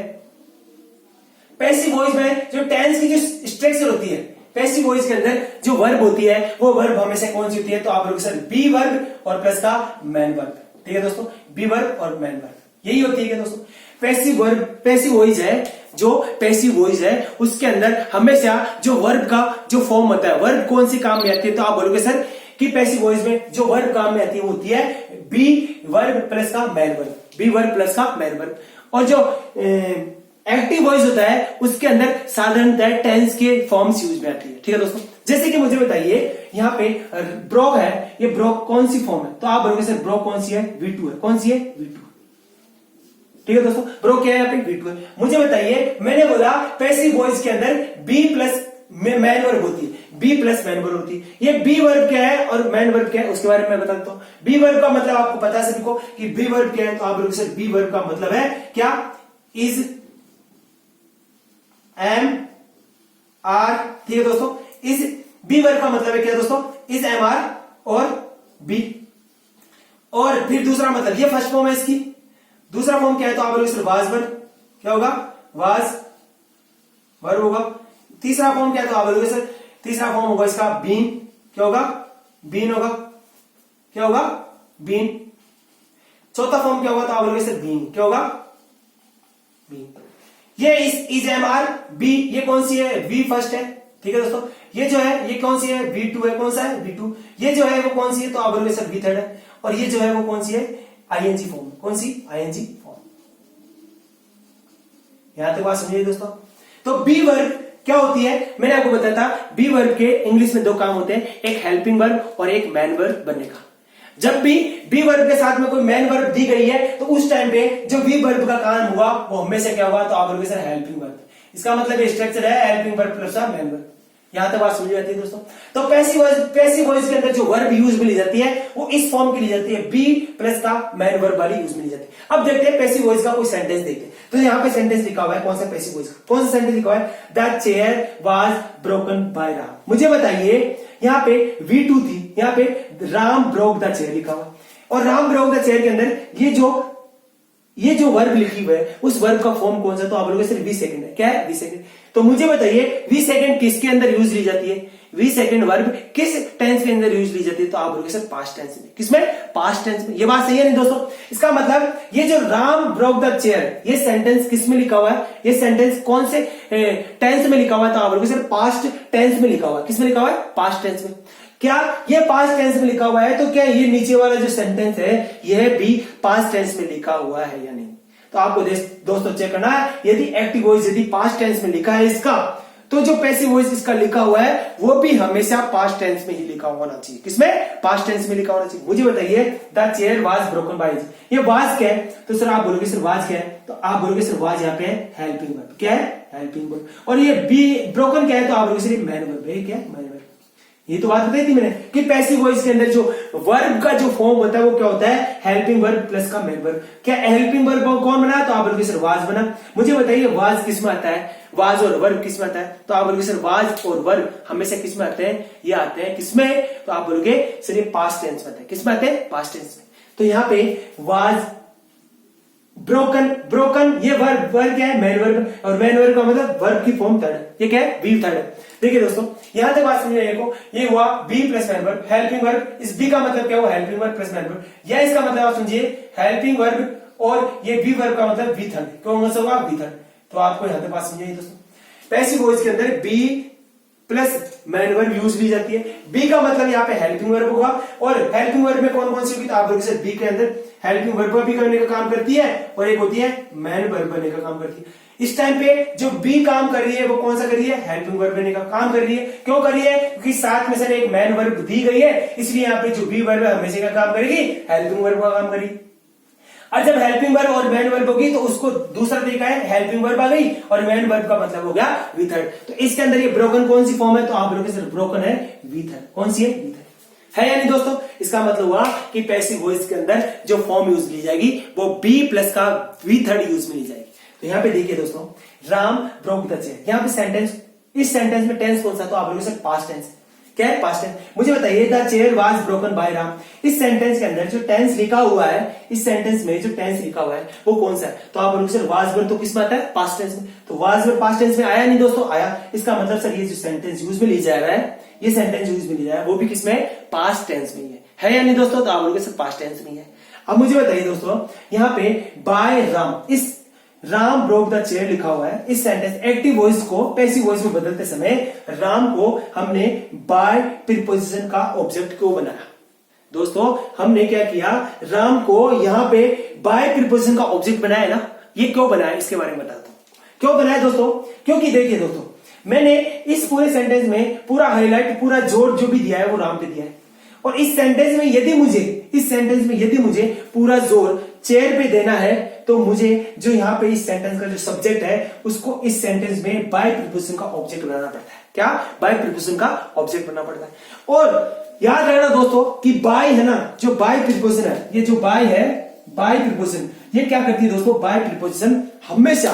पैसिव वॉइस में जो टेंस की जो स्ट्रक्चर होती है, पैसिव वॉइस के अंदर जो वर्ब होती है वो वर्ब हमेशा कौन सी होती है? तो आप लोग सर बी वर्ब और प्लस का मैन वर्ब। ठीक है दोस्तों, बी वर्ब और मैन वर्ब यही होती है दोस्तों। पैसिव वर्ब, पैसिव वॉइस है, जो पैसिव वॉइस है उसके अंदर हमेशा जो वर्ब का जो फॉर्म होता है, वर्ब कौन सी काम में आती है? तो आप बोलोगे सर कि पैसिव वॉइस में जो वर्ब काम में आती है वो होती है बी वर्ब प्लस का main verb, be verb plus का मैन वर्ब। और जो एक्टिव वॉइस होता है उसके अंदर साधारणतः टेंस के फॉर्म्स यूज में आती है। ठीक है दोस्तों, जैसे कि मुझे बताइए यहाँ पे ब्रोक है, ये ब्रोक कौन सी फॉर्म है? तो आप बोलोगे सर ब्रोक कौन सी है? V2 है। कौन सी है? V2। ठीक है दोस्तों, ब्रोक क्या है? यहाँ पे V2 है। मुझे बताइए, मैंने बोला पैसिव वॉइस के अंदर बी प्लस मैन वर्ब होती है, बी प्लस मैन वर्ब होती है। ये बी वर्ब क्या है और मैन वर्ब क्या है उसके बारे में मैं बता देता हूं। बी वर्ब का मतलब आपको पता है सभी को कि बी वर्ब क्या है? तो आप बोलोगे सर बी वर्ब का मतलब है क्या? Is, am, are. ठीक है दोस्तों, इस बी वर्ब का मतलब है क्या दोस्तों? इज, एम, आर और बी। और फिर दूसरा मतलब, ये फर्स्ट फॉर्म है इसकी। दूसरा फॉर्म क्या है? तो आप बोलोगे सर वाज वर्ब। क्या होगा? वाज वर्ब होगा। तीसरा फॉर्म क्या है? तो आप बोलोगे सर तीसरा फॉर्म होगा इसका बीन। क्या होगा? बीन होगा। क्या होगा? बीन। चौथा फॉर्म क्या होगा? तो आप बोलोगे सर बीन। क्या होगा? बी। ये इज एम आर बी, ये कौन सी है, वी फर्स्ट है, ठीक है दोस्तों। ये जो है ये कौन सी है, V2 है, कौन सा है, V2। ये जो है वो कौन सी है, तो आप बोलोगे सर V3 है। और ये जो है वो कौन सी है, ING फॉर्म, कौन सी, ING फॉर्म। यहां तक बात समझिए दोस्तों। तो बी वर्ब क्या होती है, मैंने आपको बताया था बी वर्ब के इंग्लिश में दो काम होते हैं, एक हेल्पिंग वर्ब और एक मैन वर्ब बनने का। जब भी बी वर्ब के साथ में कोई मैन वर्ब दी गई है तो उस टाइम पे जो बी वर्ब का काम हुआ वो हमेशा क्या हुआ, तो आप बोलोगे सर हेल्पिंग वर्ब। इसका मतलब स्ट्रक्चर है helping verb plus main verb. यहां तक बात समझ जाती है दोस्तों। तो पैसिव वॉइस के अंदर जो वर्ब यूज में ली जाती है वो इस फॉर्म की ली जाती है, बी प्लस का मैन वर्ब वाली यूज में ली जाती है। अब देखते हैं पैसिव वॉइस का कोई सेंटेंस देखते हैं। तो यहाँ पे सेंटेंस लिखा हुआ है, कौन सा पैसिव वॉइस का, कौन सा सेंटेंस लिखा हुआ है, the chair was broken by Ram. मुझे बताइए यहाँ पे V2 थी, यहाँ पे राम ब्रोक द चेयर लिखा हुआ, और राम ब्रोक द चेयर के अंदर ये जो वर्ब लिखी हुई है उस वर्ब का फॉर्म कौन सा, तो आप लोगों सिर्फ वी सेकंड है, क्या है, वी सेकंड। तो मुझे बताइए वी सेकंड किसके अंदर यूज ली जाती है, वी सेकंड वर्ब किस टेंस के अंदर यूज ली जाती है, तो आप बोलोगे सर पास्ट टेंस में। किसमें, पास्ट टेंस में। ये बात सही है नहीं दोस्तों। इसका मतलब ये जो राम ब्रोक द चेयर, ये सेंटेंस किस में लिखा हुआ है, ये सेंटेंस कौन से टेंस में लिखा हुआ है, तो आप बोलोगे सर पास्ट टेंस में लिखा हुआ है। किसमें लिखा हुआ है, पास्ट टेंस में। क्या ये पास्ट टेंस में लिखा हुआ है, तो क्या ये नीचे वाला जो सेंटेंस है यह भी पास्ट टेंस में लिखा हुआ है या नहीं। तो आपको दोस्तों चेक करना है, यदि एक्टिव वॉइस यदि पास्ट टेंस में लिखा है इसका, तो जो पैसिव वॉइस इसका लिखा हुआ है वो भी हमेशा पास्ट टेंस में ही लिखा होना चाहिए। किसमें, पास्ट टेंस में लिखा होना चाहिए। मुझे बताइए the chair was broken bye, ये वाज क्या है, तो सर आप बोलोगे सर वाज क्या है, तो आप बोलोगे सर वाज यहाँ पे हेल्पिंग वर्ब, क्या है, हेल्पिंग वर्ब। और ये बी ब्रोकन क्या है, तो आप बोलोगे सर मैन वर्ब है, क्या है, मैन वर्ब। ये तो बात बताई थी मैंने कि पैसिव वॉइस के अंदर जो वर्ब का जो फॉर्म होता है वो क्या होता है, हेल्पिंग वर्ब प्लस का मैन वर्ब। क्या हेल्पिंग वर्ब कौन बना, तो आप बोलोगे सर वाज बना। मुझे बताइए वाज किस में आता है, वाज और वर्ब किस में आता है, तो आप बोलोगे सर वाज और वर्ब हमेशा किस में आते हैं, ये आते हैं किसमें, तो आप बोलोगे सर ये पास्ट टेंस में आते हैं। किस में आते हैं, पास्ट टेंस में। तो यहाँ पे वाज ब्रोकन ये वर्ब क्या है, मैन वर्ब, और मैन वर्ब का मतलब वर्ब की फॉर्म थर्ड, ये क्या है, बी थर्ड। देखिए दोस्तों यहां तक बात समझिए को, ये हुआ be plus main verb, helping verb. इस बी का मतलब क्या हुआ, helping verb plus main verb, या इसका मतलब आप समझिए हेल्पिंग वर्ब, और ये बी वर्ब का मतलब बी थर्ड, कौन सा होगा, बी थर्ड। तो आपको यहां तक बात समझिए दोस्तों। पैसिव वॉइस के अंदर be plus main verb use ली जाती है। बी का मतलब यहाँ पे हेल्पिंग वर्ब होगा, और हेल्पिंग वर्ब में कौन कौन सी होगी, तो आप बोलोगे सर बी के अंदर हेल्पिंग वर्ब भी करने का काम करती है, और एक होती है मैन वर्ब बनने का काम करती है। इस टाइम पे जो बी काम कर रही है वो कौन सा कर रही है, हेल्पिंग वर्ब बनने का काम कर रही है। क्यों कर रही है, क्योंकि साथ में सर एक मैन वर्ब दी गई है, इसलिए यहाँ पे जो बी वर्ब है हमेशा का काम करेगी, हेल्पिंग वर्ब का काम करेगी। और जब हेल्पिंग वर्ब और मैन वर्ब होगी तो उसको दूसरा तरीका है, हेल्पिंग वर्ब आ गई और मैन वर्ब का मतलब हो गया वी थर्ड। तो इसके अंदर ये ब्रोकन कौन सी फॉर्म है, तो आप बोलोगे सर ब्रोकन है वी थर्ड। कौन सी है, वी थर्ड है या नहीं दोस्तों। इसका मतलब हुआ कि पैसिव वॉइस के अंदर जो फॉर्म यूज ली जाएगी वो बी प्लस का वी थर्ड यूज में ली जाएगी। तो यहाँ पे देखिए दोस्तों, राम ब्रोक द चेयर, यहाँ पे सेंटेंस, इस सेंटेंस में टेंस कौन सा, तो आप बोलोगे सर पास्ट टेंस। क्या है, पास्ट टेंस। मुझे बताइए the chair was broken by Ram, इस सेंटेंस के अंदर जो टेंस लिखा हुआ है, इस सेंटेंस में जो टेंस लिखा हुआ है वो कौन सा है, तो आप बोलोगे सर वाज वर्ब, तो किस में आता है, पास्ट टेंस में। तो वाज वर्ब पास्ट टेंस में आया नहीं दोस्तों, आया। इसका मतलब सर ये जो सेंटेंस यूज में ली जा रहा है, ये सेंटेंस यूज में ली जा रहा है वो भी किसमें, पास्ट टेंस में है या नहीं दोस्तों, तो आप बोलोगे सर पास्ट टेंस में है। अब मुझे बताइए दोस्तों, यहाँ पे बाय राम, इस राम ब्रोक द चेयर लिखा हुआ है, इस सेंटेंस एक्टिव वॉइस को पैसिव वॉइस में बदलते समय राम को हमने बाय प्रीपोजिशन का ऑब्जेक्ट क्यों बनाया। दोस्तों हमने क्या किया, राम को यहाँ पे बाय प्रीपोजिशन का ऑब्जेक्ट बनाया ना, ये क्यों बनाया इसके बारे में बताता हूं। क्यों बनाया दोस्तों, क्योंकि देखिए दोस्तों मैंने इस पूरे सेंटेंस में पूरा हाईलाइट, पूरा जोर जो भी दिया है वो राम पे दिया है, और इस सेंटेंस में यदि मुझे पूरा जोर चेयर पे देना है तो मुझे जो यहाँ पे इस सेंटेंस का जो सब्जेक्ट है उसको इस सेंटेंस में बाय प्रीपोजिशन का ऑब्जेक्ट बनाना पड़ता है। क्या, बाय प्रीपोजिशन का ऑब्जेक्ट बनाना पड़ता है। और याद रखना दोस्तों कि बाय है ना, जो बाय प्रीपोजिशन है, ये जो बाय है, बाय प्रीपोजिशन ये क्या करती है दोस्तों, बाय प्रीपोजिशन हमेशा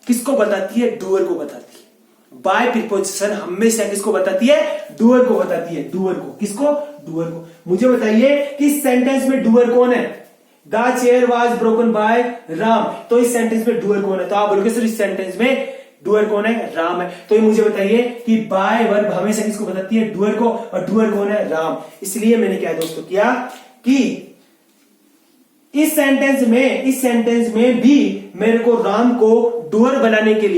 किसको बताती है, डूअर को बताती है। बाय प्रीपोजिशन हमेशा किसको बताती है, डूअर को बताती है, डूअर को। किसको, डूअर को। मुझे बताइए कि इस सेंटेंस में डूअर कौन है, the chair was broken by Ram, तो इस सेंटेंस में डूअर कौन है, तो आप बोलोगे सर इस सेंटेंस में डूअर कौन है, राम है। तो ये मुझे बताइए कि बाय वर्ब हमेशा किसको बताती है, डूअर को, और डूअर कौन है, राम। इसलिए मैंने क्या दोस्तों किया कि इस सेंटेंस में भी मेरे को राम को डूअर बनाने के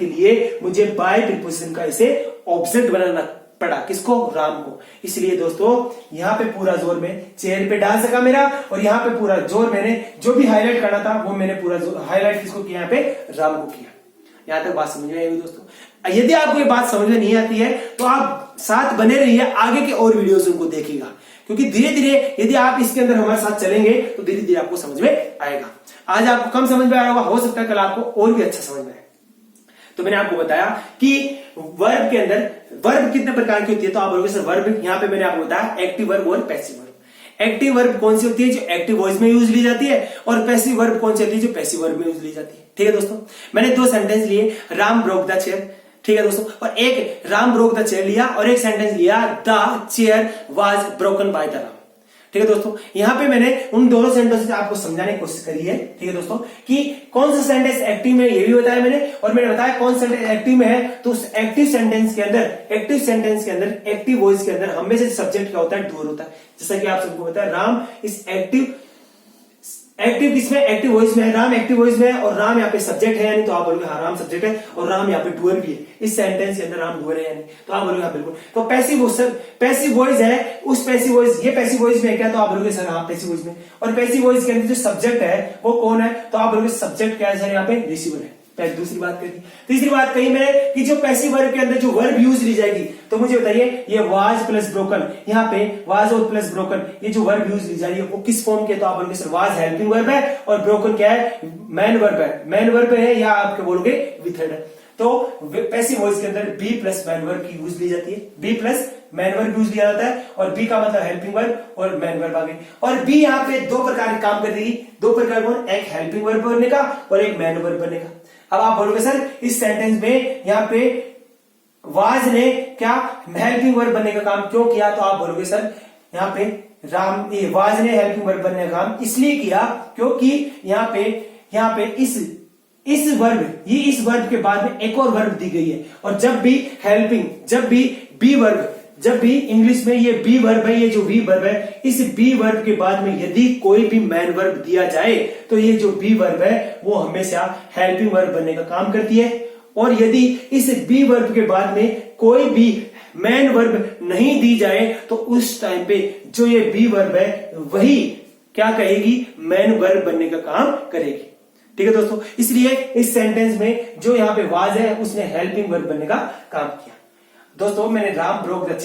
लिए मुझे बाय प्रीपोजिशन का इसे ऑब्जेक्ट बनाना पड़ा। किसको? राम को। इसलिए दोस्तों यहां पे पूरा जोर मैं चेयर पे डाल सका मेरा, और यहां पे पूरा जोर मैंने जो भी हाईलाइट करना था वो मैंने पूरा हाईलाइट किसको किया? यहाँ पे राम को किया। यहां तक बात समझ में आएगी दोस्तों। यदि आपको ये बात समझ में नहीं आती है तो आप साथ बने रहिए, आगे के और वीडियोस उनको देखिएगा, क्योंकि धीरे धीरे यदि आप इसके अंदर हमारे साथ चलेंगे तो धीरे धीरे आपको समझ में आएगा। आज आपको कम समझ में आया होगा, हो सकता है कल आपको और भी अच्छा समझ में आए। तो मैंने आपको बताया कि वर्ब के अंदर वर्ब कितने प्रकार की होती है, तो आप बोलोगे सर वर्ब, यहां पे मैंने आपको बताया एक्टिव वर्ब और पैसिव वर्ब। एक्टिव वर्ब कौन सी होती है? जो एक्टिव वॉइस में यूज ली जाती है, और पैसिव वर्ब कौन सी होती है? जो पैसिव वर्ब में यूज ली जाती है। ठीक है दोस्तों, मैंने 2 सेंटेंस लिए, राम ब्रोक द चेयर, ठीक है दोस्तों, और एक राम ब्रोक द चेयर लिया, और एक सेंटेंस लिया the chair was broken by the Ram. ठीक है दोस्तों, यहां पे मैंने उन दोनों सेंटेंस से आपको समझाने की कोशिश करी है। ठीक है दोस्तों, कि कौन सा सेंटेंस एक्टिव में, ये भी बताया मैंने, और मैंने बताया कौन सा सेंटेंस एक्टिव में है। तो उस एक्टिव सेंटेंस के अंदर एक्टिव वॉइस के अंदर हमेशा सब्जेक्ट क्या होता है? डूअर होता है। जैसा कि आप सबको पता है, राम इस एक्टिव किसमें? एक्टिव वॉइस में है। राम एक्टिव वॉइस में है, और राम यहाँ पे सब्जेक्ट है, यानी तो आप बोलोगे हाँ राम सब्जेक्ट है, और राम यहाँ पे डूअर भी है। इस सेंटेंस के अंदर राम डूअर है, यानी तो आप बोलोगे हाँ बिल्कुल। तो पैसिव वॉइस है, उस पैसिव वॉइस, ये पैसिव वॉइस में है क्या? तो आप बोलोगे सर हाँ पैसिव वॉइस में। और पैसिव वॉइस के अंदर जो सब्जेक्ट है वो कौन है? तो आप बोलोगे सब्जेक्ट क्या है सर? यहाँ पे रिसीवर है। दूसरी बात कही। तीसरी बात कही मैंने कि जो पैसिव वर्ब के अंदर जो वर्ब यूज ली जाएगी, तो मुझे बताइए ये वाज प्लस ब्रोकन, यहाँ पे वाज और प्लस ब्रोकन, ये जो वर्ब यूज ली जा रही है वो किस फॉर्म के? तो आप बोलोगे सर वाज हेल्पिंग वर्ब है, और ब्रोकन क्या है? मैन वर्ब है। मैन वर्ब है, या आपके बोलोगे विथर्ड है। तो पैसिव वॉइस के अंदर बी प्लस मैन वर्ब की यूज ली जाती है, be plus main verb use लिया जाता है, और बी का मतलब हेल्पिंग वर्ब और मैन वर्ब आ गई। और बी यहाँ पे 2 प्रकार के काम कर देगी। 2 प्रकार कौन? एक हेल्पिंग वर्ब बनने का और एक मैन वर्ब बनने का। अब आप बोलोगे सर इस सेंटेंस में यहाँ पे वाज ने क्या हेल्पिंग वर्ब बनने का काम क्यों किया? तो आप बोलोगे सर यहाँ पे वाज ने हेल्पिंग वर्ब बनने का काम इसलिए किया क्योंकि यहाँ पे इस वर्ब के बाद में एक और वर्ब दी गई है, और जब भी इंग्लिश में ये बी वर्ब है, ये जो बी वर्ब है, इस बी वर्ब के बाद में यदि कोई भी मैन वर्ब दिया जाए तो ये जो बी वर्ब है वो हमेशा हेल्पिंग वर्ब बनने का काम करती है। और यदि इस बी वर्ब के बाद में कोई भी मैन वर्ब नहीं दी जाए तो उस टाइम पे जो ये बी वर्ब है वही क्या कहेगी? मैन वर्ब बनने का काम करेगी। ठीक है दोस्तों, इसलिए इस सेंटेंस में जो यहाँ पे वाज है उसने हेल्पिंग वर्ब बनने का काम किया। दोस्तों मैंने Ram broke the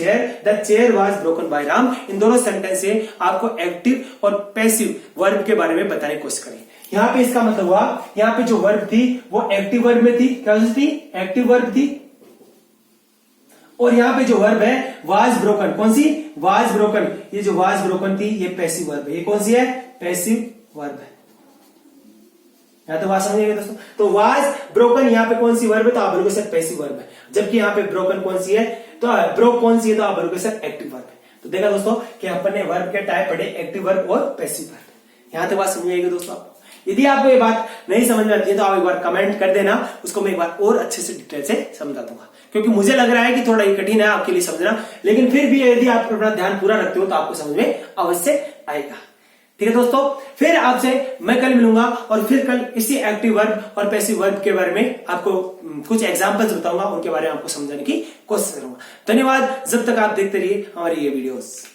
chair was broken by Ram, इन दोनों सेंटेंस से आपको एक्टिव और पैसिव वर्ब के बारे में बताने की कोशिश करें। यहाँ पे इसका मतलब हुआ, यहाँ पे जो वर्ब थी वो एक्टिव वर्ब में थी, क्या थी? एक्टिव वर्ब थी। और यहाँ पे जो वर्ब है वाज ब्रोकन, कौन सी? Was broken. ये जो वाज ब्रोकन थी ये पैसिव वर्ब है। ये कौन सी है? पैसिव वर्ब है। या तो बात समझिएगा दोस्तों। तो वाज ब्रोकन यहाँ पे कौन सी वर्ब है? तो आप बोलोगे सर पैसिव वर्ब है। जबकि यहाँ पे ब्रोकन कौन सी है? तो ब्रोक कौन सी है? तो आप बोलोगे सर एक्टिव वर्ब है। तो देखा दोस्तों कि अपन ने वर्ब के टाइप पढ़े, एक्टिव वर्ब और पैसिव वर्ब। यहाँ तक बात समझ आएगी दोस्तों आपको। यदि आपको ये बात नहीं समझ में आती है तो आप एक बार कमेंट कर देना, उसको मैं एक बार और अच्छे से डिटेल से समझा दूंगा, क्योंकि मुझे लग रहा है कि थोड़ा ये कठिन है आपके लिए समझना, लेकिन फिर भी यदि आप अपना ध्यान पूरा रखते हो तो आपको समझ में अवश्य आएगा। ठीक है दोस्तों, फिर आपसे मैं कल मिलूंगा, और फिर कल इसी एक्टिव वर्ब और पैसिव वर्ब के बारे में आपको कुछ एग्जांपल्स बताऊंगा, उनके बारे में आपको समझाने की कोशिश करूंगा। धन्यवाद, जब तक आप देखते रहिए हमारी ये वीडियोस।